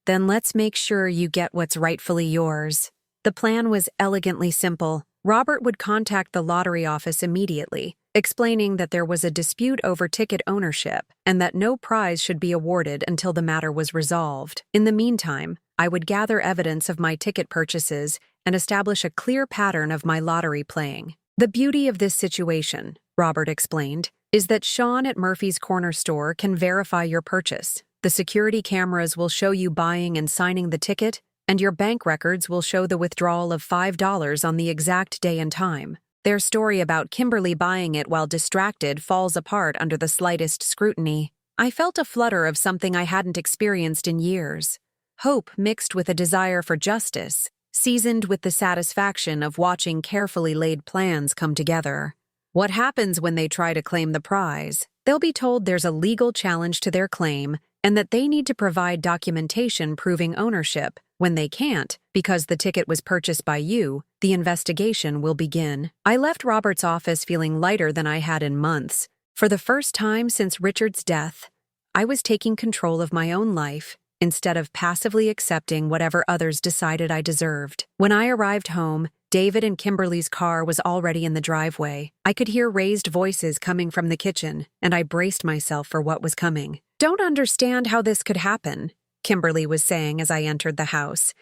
"Then let's make sure you get what's rightfully yours." The plan was elegantly simple. Robert would contact the lottery office immediately, explaining that there was a dispute over ticket ownership and that no prize should be awarded until the matter was resolved. In the meantime, I would gather evidence of my ticket purchases and establish a clear pattern of my lottery playing. "The beauty of this situation," Robert explained, "is that Sean at Murphy's Corner store can verify your purchase. The security cameras will show you buying and signing the ticket, and your bank records will show the withdrawal of $5 on the exact day and time. Their story about Kimberly buying it while distracted falls apart under the slightest scrutiny." I felt a flutter of something I hadn't experienced in years. Hope mixed with a desire for justice, seasoned with the satisfaction of watching carefully laid plans come together. What happens when they try to claim the prize? They'll be told there's a legal challenge to their claim and that they need to provide documentation proving ownership. When they can't, because the ticket was purchased by you, the investigation will begin. I left Robert's office feeling lighter than I had in months. For the first time since Richard's death, I was taking control of my own life instead of passively accepting whatever others decided I deserved. When I arrived home, David and Kimberly's car was already in the driveway. I could hear raised voices coming from the kitchen, and I braced myself for what was coming. "Don't understand how this could happen," Kimberly was saying as I entered the house.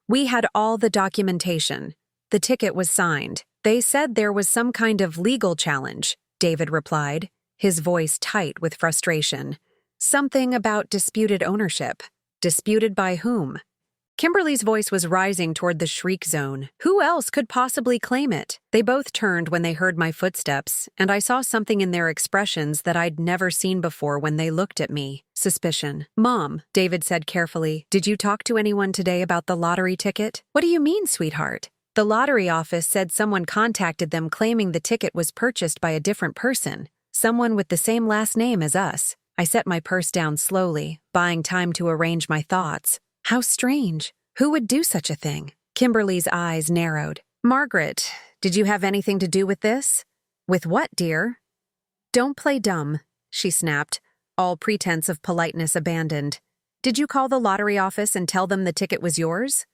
"We had all the documentation. The ticket was signed. They said there was some kind of legal challenge," David replied, his voice tight with frustration. "Something about disputed ownership. Disputed by whom?" Kimberly's voice was rising toward the shriek zone. Who else could possibly claim it? They both turned when they heard my footsteps, and I saw something in their expressions that I'd never seen before when they looked at me. Suspicion. "Mom," David said carefully, "did you talk to anyone today about the lottery ticket?" "What do you mean, sweetheart?" "The lottery office said someone contacted them claiming the ticket was purchased by a different person, someone with the same last name as us." I set my purse down slowly, buying time to arrange my thoughts. How strange. Who would do such a thing? Kimberly's eyes narrowed. "Margaret, did you have anything to do with this?" "With what, dear?" "Don't play dumb," she snapped, all pretense of politeness abandoned. "Did you call the lottery office and tell them the ticket was yours?"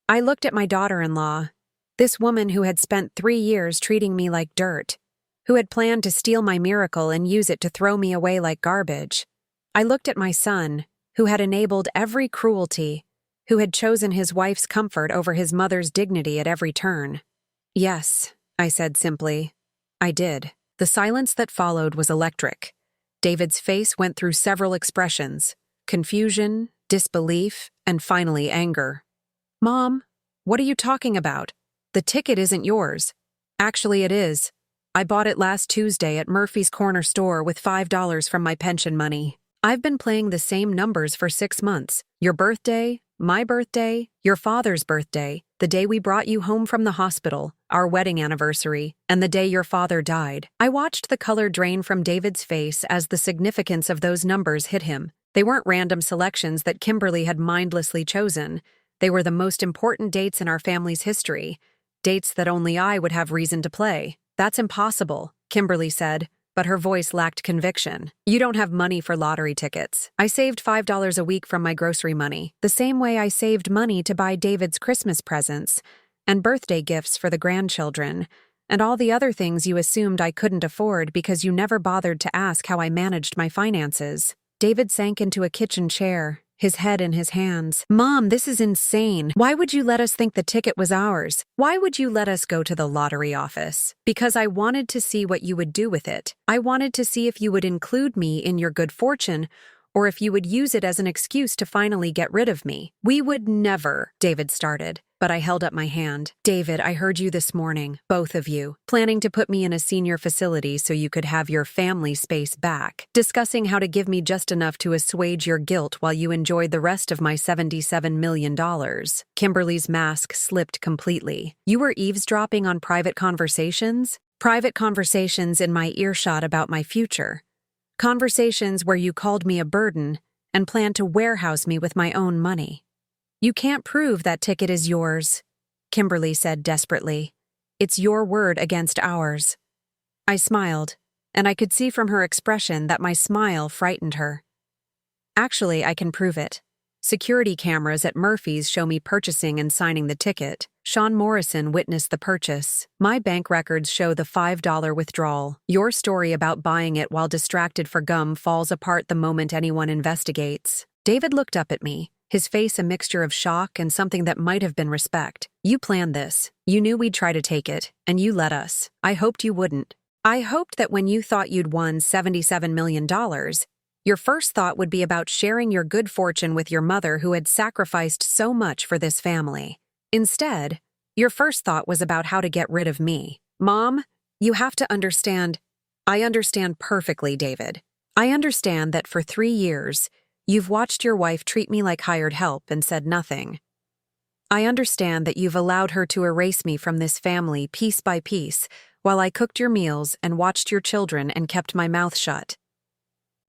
I looked at my daughter-in-law, this woman who had spent 3 years treating me like dirt, who had planned to steal my miracle and use it to throw me away like garbage. I looked at my son, who had enabled every cruelty, who had chosen his wife's comfort over his mother's dignity at every turn. "Yes," I said simply. "I did." The silence that followed was electric. David's face went through several expressions: confusion, disbelief, and finally anger. "Mom, what are you talking about? The ticket isn't yours." "Actually, it is. I bought it last Tuesday at Murphy's Corner store with $5 from my pension money. I've been playing the same numbers for 6 months. Your birthday, my birthday, your father's birthday, the day we brought you home from the hospital, our wedding anniversary, and the day your father died." I watched the color drain from David's face as the significance of those numbers hit him. They weren't random selections that Kimberly had mindlessly chosen. They were the most important dates in our family's history, dates that only I would have reason to play. "That's impossible," Kimberly said, but her voice lacked conviction. "You don't have money for lottery tickets. I saved $5 a week from my grocery money, the same way I saved money to buy David's Christmas presents and birthday gifts for the grandchildren, and all the other things you assumed I couldn't afford because you never bothered to ask how I managed my finances." David sank into a kitchen chair, his head in his hands. "Mom, this is insane. Why would you let us think the ticket was ours? Why would you let us go to the lottery office?" "Because I wanted to see what you would do with it. I wanted to see if you would include me in your good fortune, or if you would use it as an excuse to finally get rid of me." "We would never," David started, but I held up my hand. "David, I heard you this morning, both of you, planning to put me in a senior facility so you could have your family space back, discussing how to give me just enough to assuage your guilt while you enjoyed the rest of my $77 million. Kimberly's mask slipped completely. "You were eavesdropping on private conversations? Private conversations in my earshot about my future. Conversations where you called me a burden and planned to warehouse me with my own money. You can't prove that ticket is yours," Kimberly said desperately. "It's your word against ours." I smiled, and I could see from her expression that my smile frightened her. "Actually, I can prove it. Security cameras at Murphy's show me purchasing and signing the ticket. Sean Morrison witnessed the purchase. My bank records show the $5 withdrawal. Your story about buying it while distracted for gum falls apart the moment anyone investigates." David looked up at me, his face a mixture of shock and something that might have been respect. "You planned this. You knew we'd try to take it, and you let us. I hoped you wouldn't. I hoped that when you thought you'd won $77 million, your first thought would be about sharing your good fortune with your mother who had sacrificed so much for this family. Instead, your first thought was about how to get rid of me. Mom, you have to understand." "I understand perfectly, David. I understand that for 3 years, you've watched your wife treat me like hired help and said nothing. I understand that you've allowed her to erase me from this family piece by piece while I cooked your meals and watched your children and kept my mouth shut.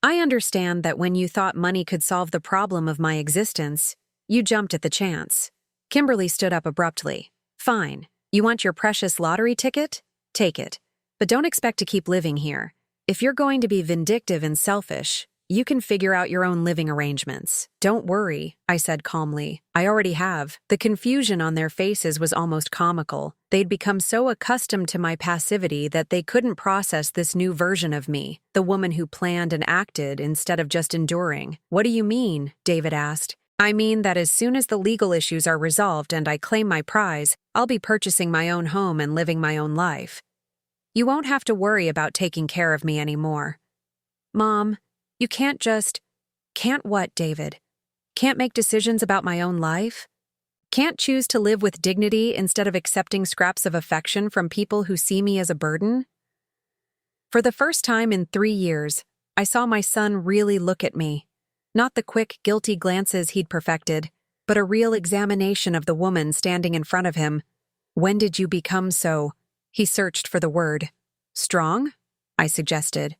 I understand that when you thought money could solve the problem of my existence, you jumped at the chance." Kimberly stood up abruptly. "Fine. You want your precious lottery ticket? Take it. But don't expect to keep living here. If you're going to be vindictive and selfish, You can figure out your own living arrangements. Don't worry, I said calmly. I already have. The confusion on their faces was almost comical. They'd become so accustomed to my passivity that they couldn't process this new version of me, the woman who planned and acted instead of just enduring. What do you mean? David asked. I mean that as soon as the legal issues are resolved and I claim my prize, I'll be purchasing my own home and living my own life. You won't have to worry about taking care of me anymore. Mom, you can't just... Can't what, David? Can't make decisions about my own life? Can't choose to live with dignity instead of accepting scraps of affection from people who see me as a burden? For the first time in 3 years, I saw my son really look at me. Not the quick, guilty glances he'd perfected, but a real examination of the woman standing in front of him. When did you become so? He searched for the word. Strong? I suggested.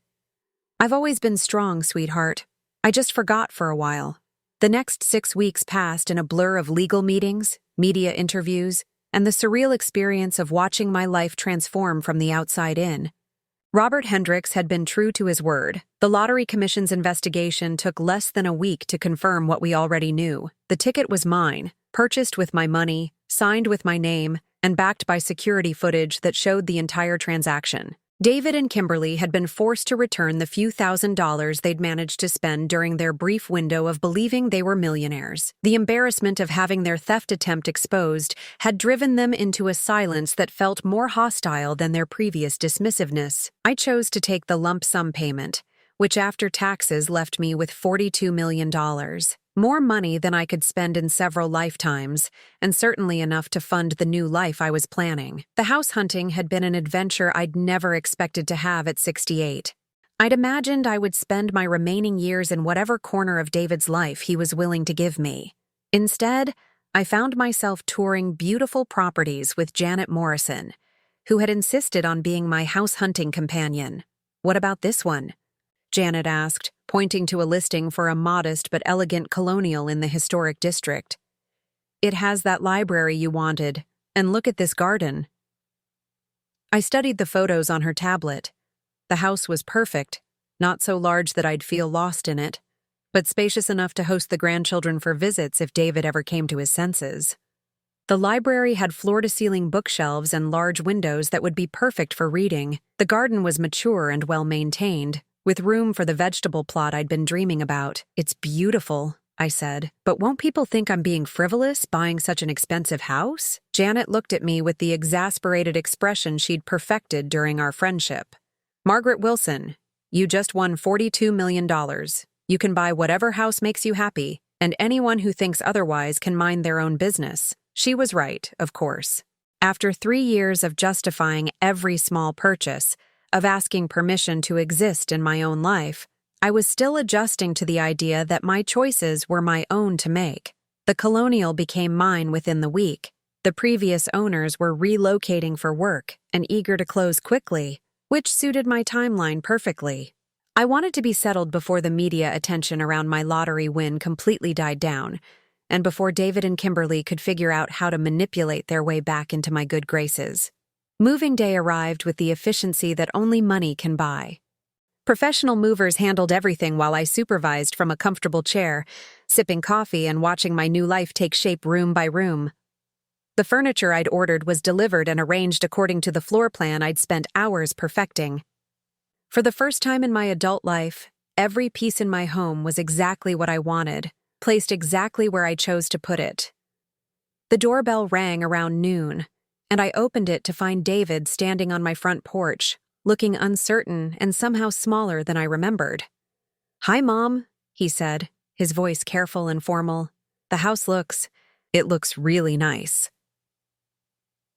I've always been strong, sweetheart. I just forgot for a while. The next 6 weeks passed in a blur of legal meetings, media interviews, and the surreal experience of watching my life transform from the outside in. Robert Hendricks had been true to his word. The Lottery Commission's investigation took less than a week to confirm what we already knew. The ticket was mine, purchased with my money, signed with my name, and backed by security footage that showed the entire transaction. David and Kimberly had been forced to return the few $1,000s they'd managed to spend during their brief window of believing they were millionaires. The embarrassment of having their theft attempt exposed had driven them into a silence that felt more hostile than their previous dismissiveness. I chose to take the lump sum payment, which after taxes left me with $42 million. More money than I could spend in several lifetimes, and certainly enough to fund the new life I was planning. The house hunting had been an adventure I'd never expected to have at 68. I'd imagined I would spend my remaining years in whatever corner of David's life he was willing to give me. Instead, I found myself touring beautiful properties with Janet Morrison, who had insisted on being my house hunting companion. What about this one? Janet asked, pointing to a listing for a modest but elegant colonial in the historic district. It has that library you wanted, and look at this garden. I studied the photos on her tablet. The house was perfect, not so large that I'd feel lost in it, but spacious enough to host the grandchildren for visits if David ever came to his senses. The library had floor-to-ceiling bookshelves and large windows that would be perfect for reading. The garden was mature and well-maintained, with room for the vegetable plot I'd been dreaming about. It's beautiful, I said, but won't people think I'm being frivolous buying such an expensive house? Janet looked at me with the exasperated expression she'd perfected during our friendship. Margaret Wilson, you just won $42 million. You can buy whatever house makes you happy, and anyone who thinks otherwise can mind their own business. She was right, of course. After 3 years of justifying every small purchase, of asking permission to exist in my own life, I was still adjusting to the idea that my choices were my own to make. The colonial became mine within the week. The previous owners were relocating for work and eager to close quickly, which suited my timeline perfectly. I wanted to be settled before the media attention around my lottery win completely died down, and before David and Kimberly could figure out how to manipulate their way back into my good graces. Moving day arrived with the efficiency that only money can buy. Professional movers handled everything while I supervised from a comfortable chair, sipping coffee and watching my new life take shape room by room. The furniture I'd ordered was delivered and arranged according to the floor plan I'd spent hours perfecting. For the first time in my adult life, every piece in my home was exactly what I wanted, placed exactly where I chose to put it. The doorbell rang around noon, and I opened it to find David standing on my front porch, looking uncertain and somehow smaller than I remembered. "Hi, Mom," he said, his voice careful and formal. "The house it looks really nice."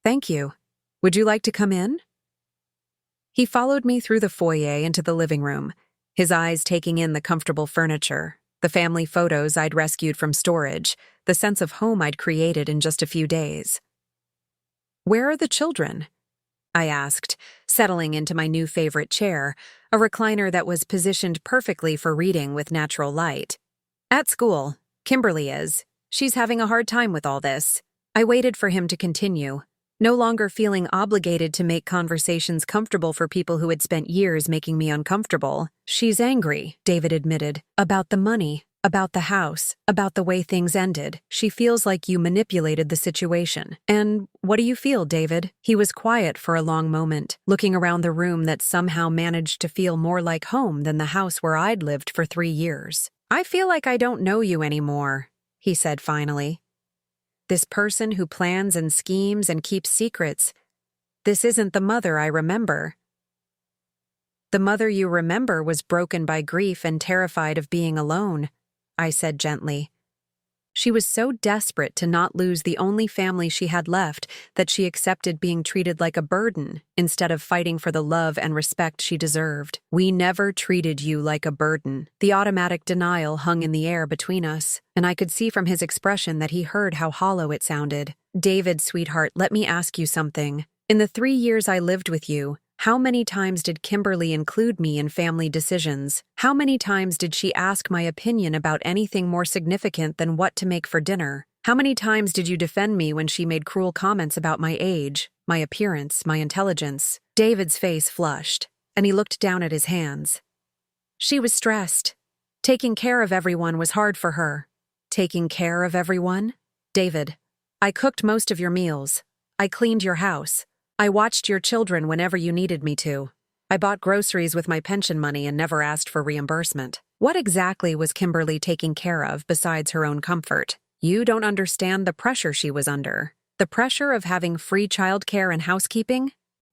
"Thank you. Would you like to come in?" He followed me through the foyer into the living room, his eyes taking in the comfortable furniture, the family photos I'd rescued from storage, the sense of home I'd created in just a few days. "Where are the children?" I asked, settling into my new favorite chair, a recliner that was positioned perfectly for reading with natural light. "At school. Kimberly is. She's having a hard time with all this." I waited for him to continue. no longer feeling obligated to make conversations comfortable for people who had spent years making me uncomfortable. "She's angry," David admitted, "about the money, about the house, about the way things ended. She feels like you manipulated the situation." "And what do you feel, David?" He was quiet for a long moment, looking around the room that somehow managed to feel more like home than the house where I'd lived for 3 years. "I feel like I don't know you anymore," he said finally. "This person who plans and schemes and keeps secrets. This isn't the mother I remember." "The mother you remember was broken by grief and terrified of being alone," I said gently. She was so desperate to not lose the only family she had left that she accepted being treated like a burden instead of fighting for the love and respect she deserved. "We never treated you like a burden." The automatic denial hung in the air between us, and I could see from his expression that he heard how hollow it sounded. "David, sweetheart, let me ask you something. In the 3 years I lived with you, how many times did Kimberly include me in family decisions? How many times did she ask my opinion about anything more significant than what to make for dinner? How many times did you defend me when she made cruel comments about my age, my appearance, my intelligence?" David's face flushed, and he looked down at his hands. "She was stressed. Taking care of everyone was hard for her." "Taking care of everyone?" "David, I cooked most of your meals. I cleaned your house. I watched your children whenever you needed me to. I bought groceries with my pension money and never asked for reimbursement. What exactly was Kimberly taking care of besides her own comfort? You don't understand the pressure she was under. The pressure of having free childcare and housekeeping?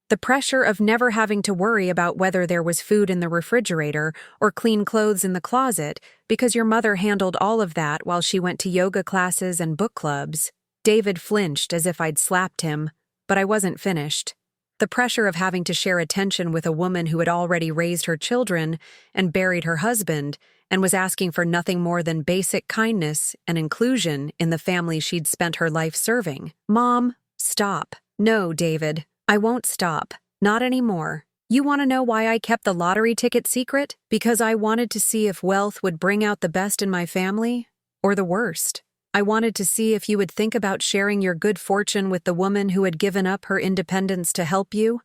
The pressure of never having to worry about whether there was food in the refrigerator or clean clothes in the closet because your mother handled all of that while she went to yoga classes and book clubs." David flinched as if I'd slapped him, but I wasn't finished. The pressure of having to share attention with a woman who had already raised her children and buried her husband and was asking for nothing more than basic kindness and inclusion in the family she'd spent her life serving. "Mom, stop." "No, David, I won't stop. Not anymore. You want to know why I kept the lottery ticket secret? Because I wanted to see if wealth would bring out the best in my family, or the worst. I wanted to see if you would think about sharing your good fortune with the woman who had given up her independence to help you,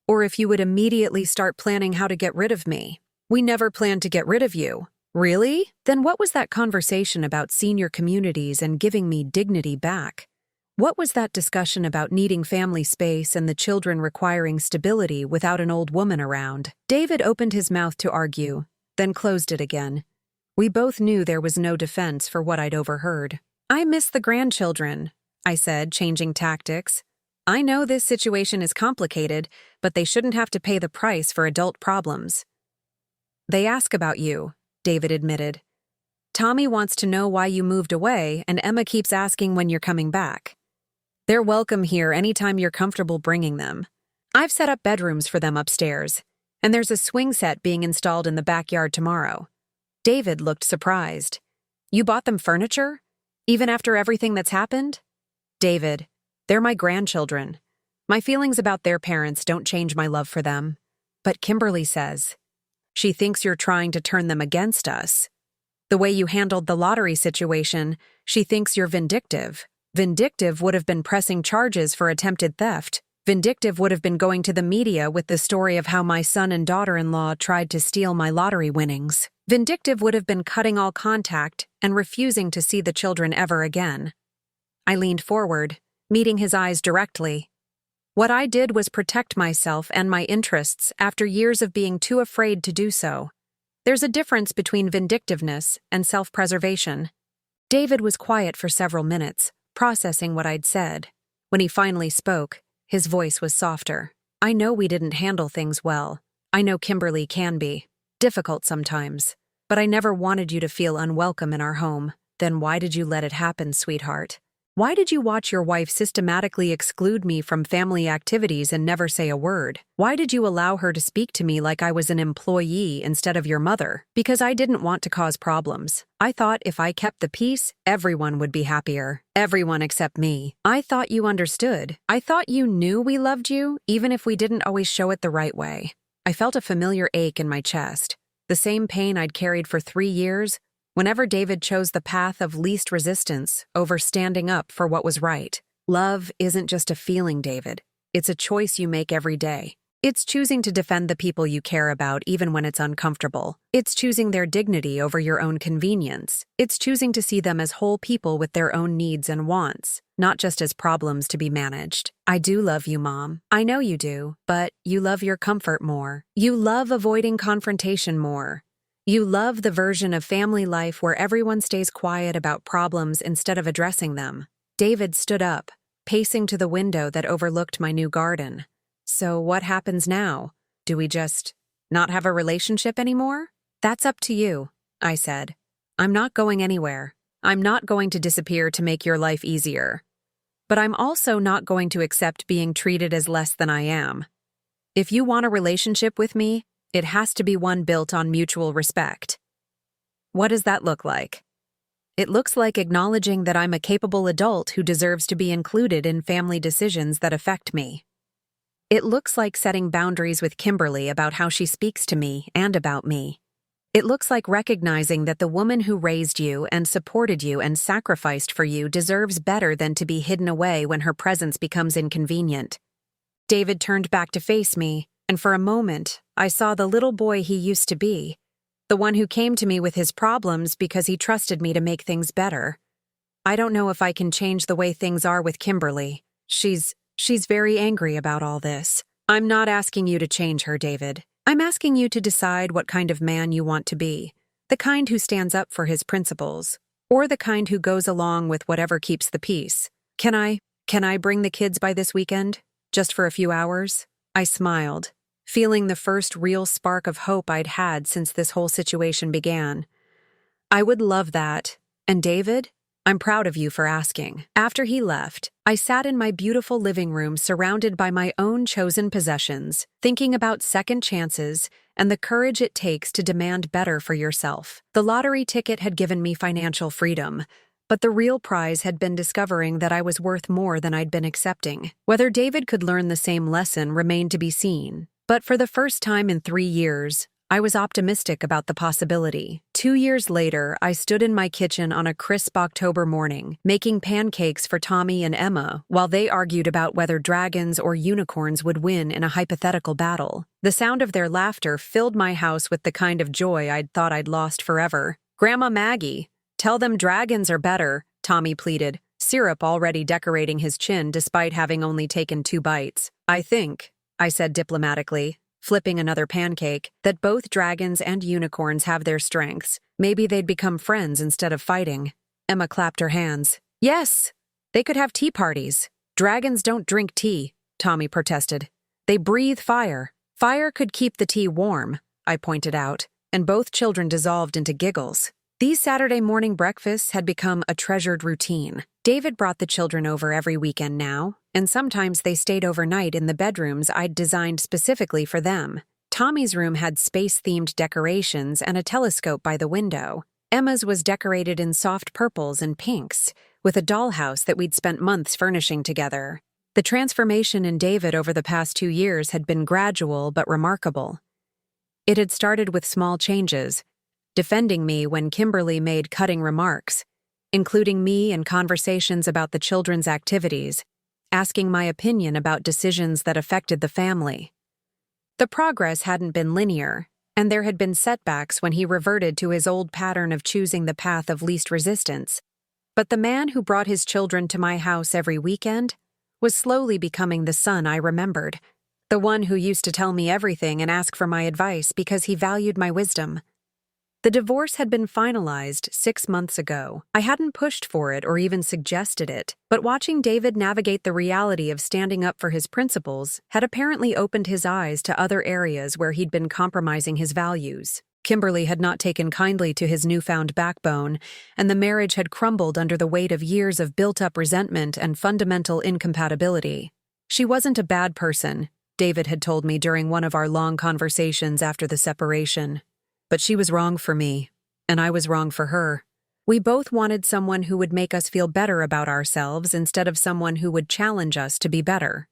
or if you would immediately start planning how to get rid of me." "We never planned to get rid of you." "Really? Then what was that conversation about senior communities and giving me dignity back? What was that discussion about needing family space and the children requiring stability without an old woman around?" David opened his mouth to argue, then closed it again. We both knew there was no defense for what I'd overheard. "I miss the grandchildren," I said, changing tactics. "I know this situation is complicated, but they shouldn't have to pay the price for adult problems." "They ask about you," David admitted. "Tommy wants to know why you moved away, and Emma keeps asking when you're coming back. They're welcome here anytime you're comfortable bringing them. I've set up bedrooms for them upstairs, and there's a swing set being installed in the backyard tomorrow." David looked surprised. "You bought them furniture? Even after everything that's happened?" "David, they're my grandchildren. My feelings about their parents don't change my love for them." "But Kimberly says she thinks you're trying to turn them against us. The way you handled the lottery situation, she thinks you're vindictive. Vindictive would have been pressing charges for attempted theft. Vindictive would have been going to the media with the story of how my son and daughter-in-law tried to steal my lottery winnings. Vindictive would have been cutting all contact and refusing to see the children ever again." I leaned forward, meeting his eyes directly. "What I did was protect myself and my interests after years of being too afraid to do so. There's a difference between vindictiveness and self-preservation." David was quiet for several minutes, processing what I'd said. When he finally spoke, his voice was softer. "I know we didn't handle things well. I know Kimberly can be difficult sometimes. But I never wanted you to feel unwelcome in our home. Then why did you let it happen, sweetheart? Why did you watch your wife systematically exclude me from family activities and never say a word? Why did you allow her to speak to me like I was an employee instead of your mother? Because I didn't want to cause problems. I thought if I kept the peace, everyone would be happier. Everyone except me. I thought you understood. I thought you knew we loved you, even if we didn't always show it the right way." I felt a familiar ache in my chest. The same pain I'd carried for 3 years, whenever David chose the path of least resistance over standing up for what was right. Love isn't just a feeling, David. It's a choice you make every day. It's choosing to defend the people you care about even when it's uncomfortable. It's choosing their dignity over your own convenience. It's choosing to see them as whole people with their own needs and wants, not just as problems to be managed. I do love you, Mom. I know you do, but you love your comfort more. You love avoiding confrontation more. You love the version of family life where everyone stays quiet about problems instead of addressing them. David stood up, pacing to the window that overlooked my new garden. So what happens now? Do we just not have a relationship anymore? That's up to you, I said. I'm not going anywhere. I'm not going to disappear to make your life easier. But I'm also not going to accept being treated as less than I am. If you want a relationship with me, it has to be one built on mutual respect. What does that look like? It looks like acknowledging that I'm a capable adult who deserves to be included in family decisions that affect me. It looks like setting boundaries with Kimberly about how she speaks to me and about me. It looks like recognizing that the woman who raised you and supported you and sacrificed for you deserves better than to be hidden away when her presence becomes inconvenient. David turned back to face me, and for a moment, I saw the little boy he used to be, the one who came to me with his problems because he trusted me to make things better. I don't know if I can change the way things are with Kimberly. She's very angry about all this. I'm not asking you to change her, David. I'm asking you to decide what kind of man you want to be. The kind who stands up for his principles, or the kind who goes along with whatever keeps the peace. Can I bring the kids by this weekend? Just for a few hours? I smiled, feeling the first real spark of hope I'd had since this whole situation began. I would love that. And David? I'm proud of you for asking. After he left, I sat in my beautiful living room surrounded by my own chosen possessions, thinking about second chances and the courage it takes to demand better for yourself. The lottery ticket had given me financial freedom, but the real prize had been discovering that I was worth more than I'd been accepting. Whether David could learn the same lesson remained to be seen, but for the first time in 3 years, I was optimistic about the possibility. 2 years later, I stood in my kitchen on a crisp October morning, making pancakes for Tommy and Emma while they argued about whether dragons or unicorns would win in a hypothetical battle. The sound of their laughter filled my house with the kind of joy I'd thought I'd lost forever. "Grandma Maggie, tell them dragons are better," Tommy pleaded, syrup already decorating his chin despite having only taken 2 bites. I said diplomatically, flipping another pancake, that both dragons and unicorns have their strengths. Maybe they'd become friends instead of fighting. Emma clapped her hands. "Yes, they could have tea parties." "Dragons don't drink tea," Tommy protested. "They breathe fire. Fire could keep the tea warm," I pointed out, and both children dissolved into giggles. These Saturday morning breakfasts had become a treasured routine. David brought the children over every weekend now, and sometimes they stayed overnight in the bedrooms I'd designed specifically for them. Tommy's room had space-themed decorations and a telescope by the window. Emma's was decorated in soft purples and pinks, with a dollhouse that we'd spent months furnishing together. The transformation in David over the past 2 years had been gradual but remarkable. It had started with small changes, defending me when Kimberly made cutting remarks, including me in conversations about the children's activities, asking my opinion about decisions that affected the family. The progress hadn't been linear, and there had been setbacks when he reverted to his old pattern of choosing the path of least resistance. But the man who brought his children to my house every weekend was slowly becoming the son I remembered, the one who used to tell me everything and ask for my advice because he valued my wisdom. The divorce had been finalized 6 months ago. I hadn't pushed for it or even suggested it, but watching David navigate the reality of standing up for his principles had apparently opened his eyes to other areas where he'd been compromising his values. Kimberly had not taken kindly to his newfound backbone, and the marriage had crumbled under the weight of years of built-up resentment and fundamental incompatibility. She wasn't a bad person, David had told me during one of our long conversations after the separation. But she was wrong for me, and I was wrong for her. We both wanted someone who would make us feel better about ourselves instead of someone who would challenge us to be better.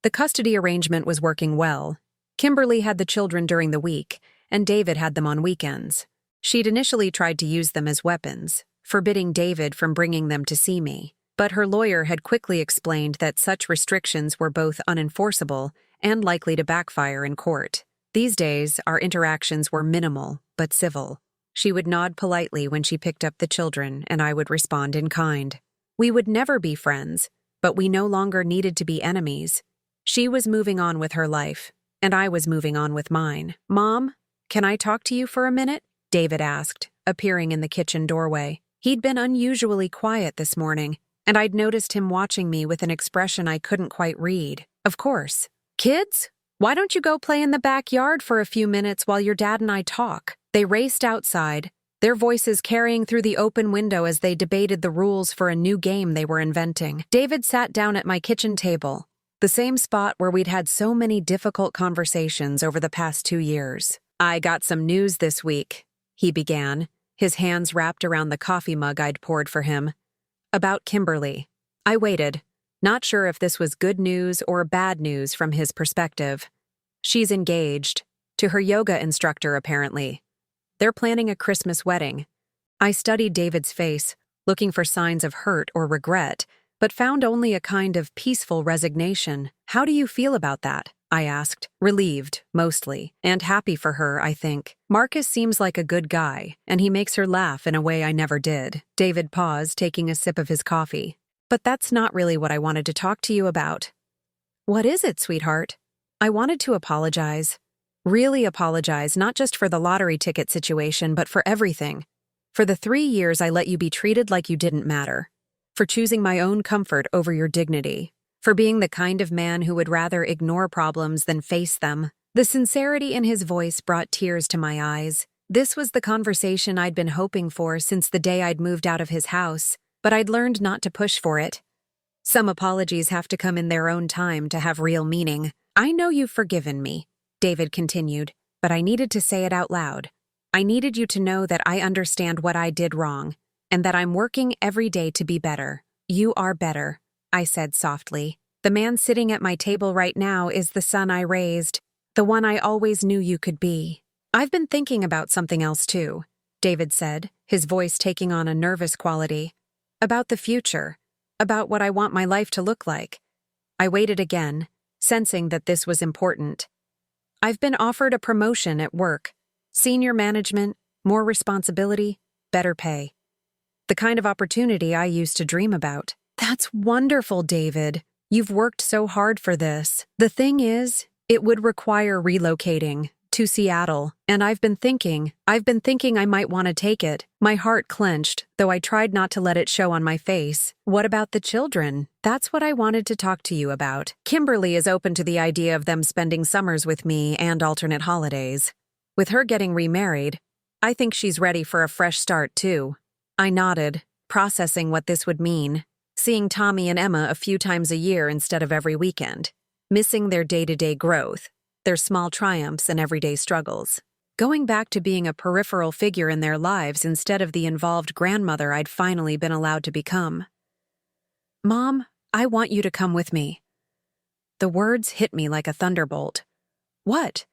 The custody arrangement was working well. Kimberly had the children during the week, and David had them on weekends. She'd initially tried to use them as weapons, forbidding David from bringing them to see me. But her lawyer had quickly explained that such restrictions were both unenforceable and likely to backfire in court. These days, our interactions were minimal, but civil. She would nod politely when she picked up the children, and I would respond in kind. We would never be friends, but we no longer needed to be enemies. She was moving on with her life, and I was moving on with mine. "Mom, can I talk to you for a minute?" David asked, appearing in the kitchen doorway. He'd been unusually quiet this morning, and I'd noticed him watching me with an expression I couldn't quite read. "Of course." "Kids, why don't you go play in the backyard for a few minutes while your dad and I talk?" They raced outside, their voices carrying through the open window as they debated the rules for a new game they were inventing. David sat down at my kitchen table, the same spot where we'd had so many difficult conversations over the past 2 years. "I got some news this week," he began, his hands wrapped around the coffee mug I'd poured for him. "About Kimberly." I waited, not sure if this was good news or bad news from his perspective. "She's engaged, to her yoga instructor apparently. They're planning a Christmas wedding." I studied David's face, looking for signs of hurt or regret, but found only a kind of peaceful resignation. "How do you feel about that?" I asked, relieved, mostly, and happy for her, I think. "Marcus seems like a good guy, and he makes her laugh in a way I never did." David paused, taking a sip of his coffee. "But that's not really what I wanted to talk to you about." "What is it, sweetheart?" I wanted to apologize. Really apologize, not just for the lottery ticket situation, but for everything. For the 3 years I let you be treated like you didn't matter. For choosing my own comfort over your dignity. For being the kind of man who would rather ignore problems than face them. The sincerity in his voice brought tears to my eyes. This was the conversation I'd been hoping for since the day I'd moved out of his house, but I'd learned not to push for it. Some apologies have to come in their own time to have real meaning. "I know you've forgiven me," David continued, "but I needed to say it out loud. I needed you to know that I understand what I did wrong, and that I'm working every day to be better." "You are better," I said softly. "The man sitting at my table right now is the son I raised, the one I always knew you could be." "I've been thinking about something else too," David said, his voice taking on a nervous quality. "About the future, about what I want my life to look like." I waited again, sensing that this was important. "I've been offered a promotion at work, senior management, more responsibility, better pay. The kind of opportunity I used to dream about." "That's wonderful, David. You've worked so hard for this. The thing is, it would require relocating to Seattle, and I've been thinking I might want to take it." My heart clenched, though I tried not to let it show on my face. "What about the children?" "That's what I wanted to talk to you about. Kimberly is open to the idea of them spending summers with me and alternate holidays. With her getting remarried, I think she's ready for a fresh start too." I nodded, processing what this would mean. Seeing Tommy and Emma a few times a year instead of every weekend. Missing their day-to-day growth, their small triumphs and everyday struggles. Going back to being a peripheral figure in their lives instead of the involved grandmother I'd finally been allowed to become. "Mom, I want you to come with me." The words hit me like a thunderbolt. "What?"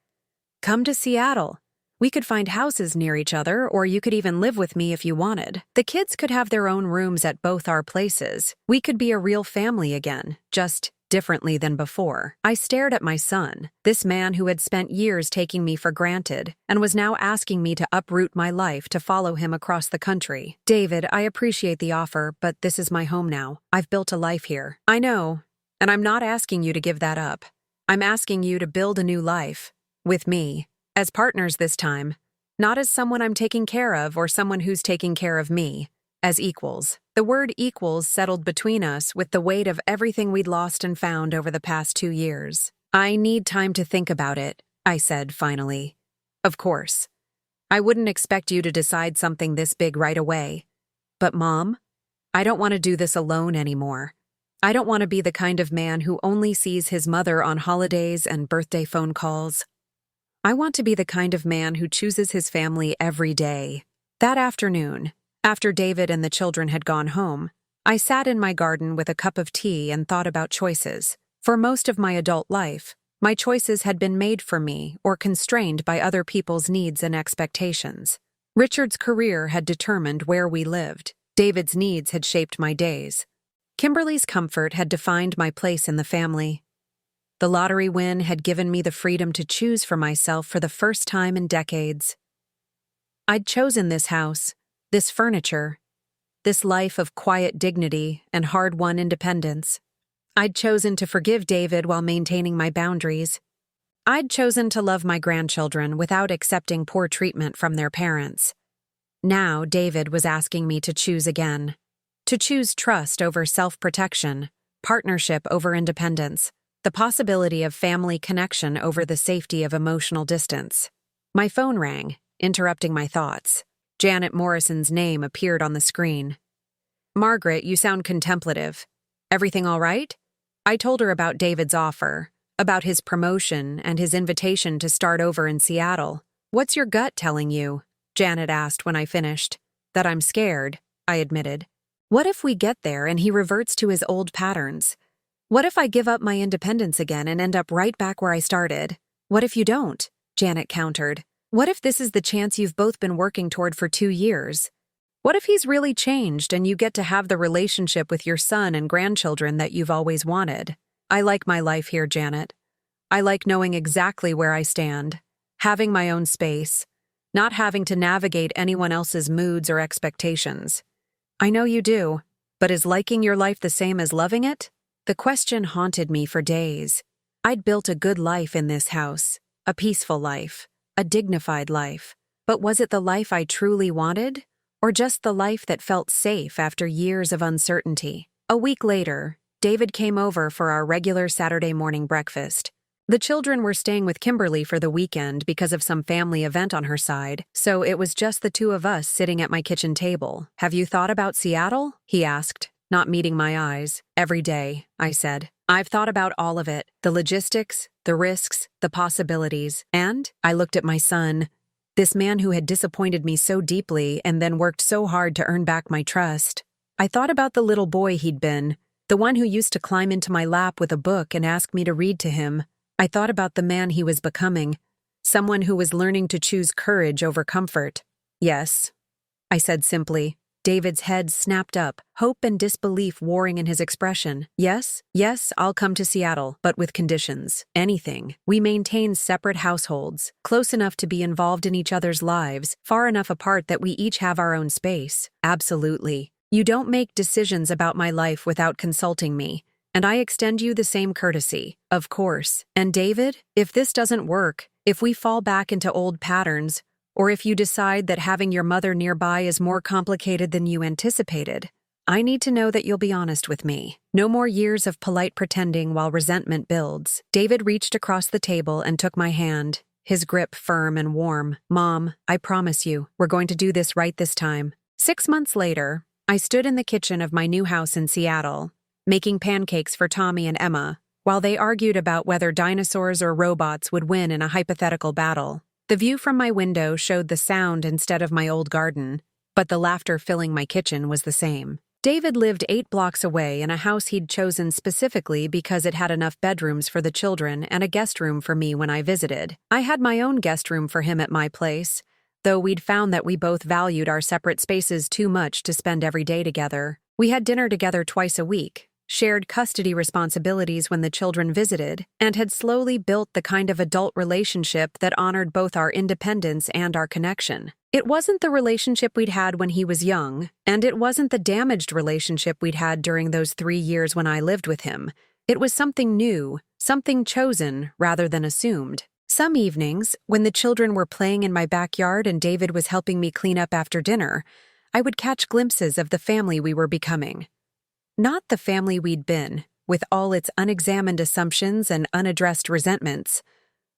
"Come to Seattle. We could find houses near each other, or you could even live with me if you wanted. The kids could have their own rooms at both our places. We could be a real family again, just differently than before." I stared at my son, this man who had spent years taking me for granted, and was now asking me to uproot my life to follow him across the country. "David, I appreciate the offer, but this is my home now. I've built a life here." "I know, and I'm not asking you to give that up. I'm asking you to build a new life. With me. As partners this time. Not as someone I'm taking care of or someone who's taking care of me. As equals." The word equals settled between us with the weight of everything we'd lost and found over the past 2 years. "I need time to think about it," I said finally. "Of course. I wouldn't expect you to decide something this big right away. But Mom, I don't want to do this alone anymore. I don't want to be the kind of man who only sees his mother on holidays and birthday phone calls. I want to be the kind of man who chooses his family every day." That afternoon, after David and the children had gone home, I sat in my garden with a cup of tea and thought about choices. For most of my adult life, my choices had been made for me or constrained by other people's needs and expectations. Richard's career had determined where we lived. David's needs had shaped my days. Kimberly's comfort had defined my place in the family. The lottery win had given me the freedom to choose for myself for the first time in decades. I'd chosen this house, this furniture, this life of quiet dignity and hard-won independence. I'd chosen to forgive David while maintaining my boundaries. I'd chosen to love my grandchildren without accepting poor treatment from their parents. Now David was asking me to choose again. To choose trust over self-protection, partnership over independence, the possibility of family connection over the safety of emotional distance. My phone rang, interrupting my thoughts. Janet Morrison's name appeared on the screen. "Margaret, you sound contemplative. Everything all right?" I told her about David's offer, about his promotion and his invitation to start over in Seattle. "What's your gut telling you?" Janet asked when I finished. "That I'm scared," I admitted. "What if we get there and he reverts to his old patterns? What if I give up my independence again and end up right back where I started?" "What if you don't?" Janet countered. "What if this is the chance you've both been working toward for 2 years? What if he's really changed and you get to have the relationship with your son and grandchildren that you've always wanted?" "I like my life here, Janet. I like knowing exactly where I stand, having my own space, not having to navigate anyone else's moods or expectations." "I know you do, but is liking your life the same as loving it?" The question haunted me for days. I'd built a good life in this house, a peaceful life, a dignified life. But was it the life I truly wanted? Or just the life that felt safe after years of uncertainty? A week later, David came over for our regular Saturday morning breakfast. The children were staying with Kimberly for the weekend because of some family event on her side, so it was just the two of us sitting at my kitchen table. "Have you thought about Seattle?" he asked, not meeting my eyes. "Every day," I said. "I've thought about all of it, the logistics, the risks, the possibilities." And I looked at my son, this man who had disappointed me so deeply and then worked so hard to earn back my trust. I thought about the little boy he'd been, the one who used to climb into my lap with a book and ask me to read to him. I thought about the man he was becoming, someone who was learning to choose courage over comfort. "Yes," I said simply. David's head snapped up, hope and disbelief warring in his expression. "Yes, I'll come to Seattle, but with conditions. Anything. We maintain separate households, close enough to be involved in each other's lives, far enough apart that we each have our own space." "Absolutely. You don't make decisions about my life without consulting me, and I extend you the same courtesy." "Of course. And David, if this doesn't work, if we fall back into old patterns, or if you decide that having your mother nearby is more complicated than you anticipated, I need to know that you'll be honest with me. No more years of polite pretending while resentment builds." David reached across the table and took my hand, his grip firm and warm. "Mom, I promise you, we're going to do this right this time." 6 months later, I stood in the kitchen of my new house in Seattle, making pancakes for Tommy and Emma, while they argued about whether dinosaurs or robots would win in a hypothetical battle. The view from my window showed the sound instead of my old garden, but the laughter filling my kitchen was the same. David lived 8 blocks away in a house he'd chosen specifically because it had enough bedrooms for the children and a guest room for me when I visited. I had my own guest room for him at my place, though we'd found that we both valued our separate spaces too much to spend every day together. We had dinner together twice a week, shared custody responsibilities when the children visited, and had slowly built the kind of adult relationship that honored both our independence and our connection. It wasn't the relationship we'd had when he was young, and it wasn't the damaged relationship we'd had during those 3 years when I lived with him. It was something new, something chosen rather than assumed. Some evenings, when the children were playing in my backyard and David was helping me clean up after dinner, I would catch glimpses of the family we were becoming. Not the family we'd been, with all its unexamined assumptions and unaddressed resentments,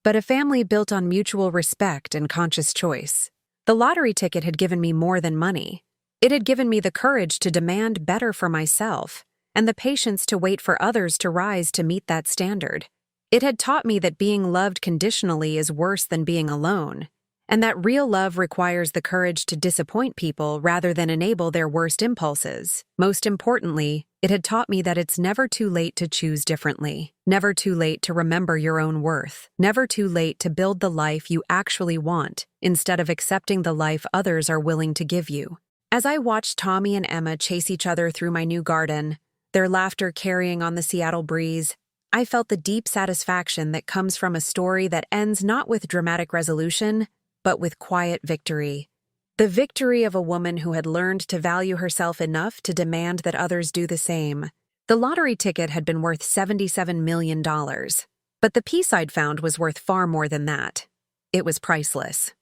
but a family built on mutual respect and conscious choice. The lottery ticket had given me more than money. It had given me the courage to demand better for myself, and the patience to wait for others to rise to meet that standard. It had taught me that being loved conditionally is worse than being alone, and that real love requires the courage to disappoint people rather than enable their worst impulses. Most importantly, it had taught me that it's never too late to choose differently, never too late to remember your own worth, never too late to build the life you actually want instead of accepting the life others are willing to give you. As I watched Tommy and Emma chase each other through my new garden, their laughter carrying on the Seattle breeze. I felt the deep satisfaction that comes from a story that ends not with dramatic resolution, but with quiet victory. The victory of a woman who had learned to value herself enough to demand that others do the same. The lottery ticket had been worth $77 million, but the peace I'd found was worth far more than that. It was priceless.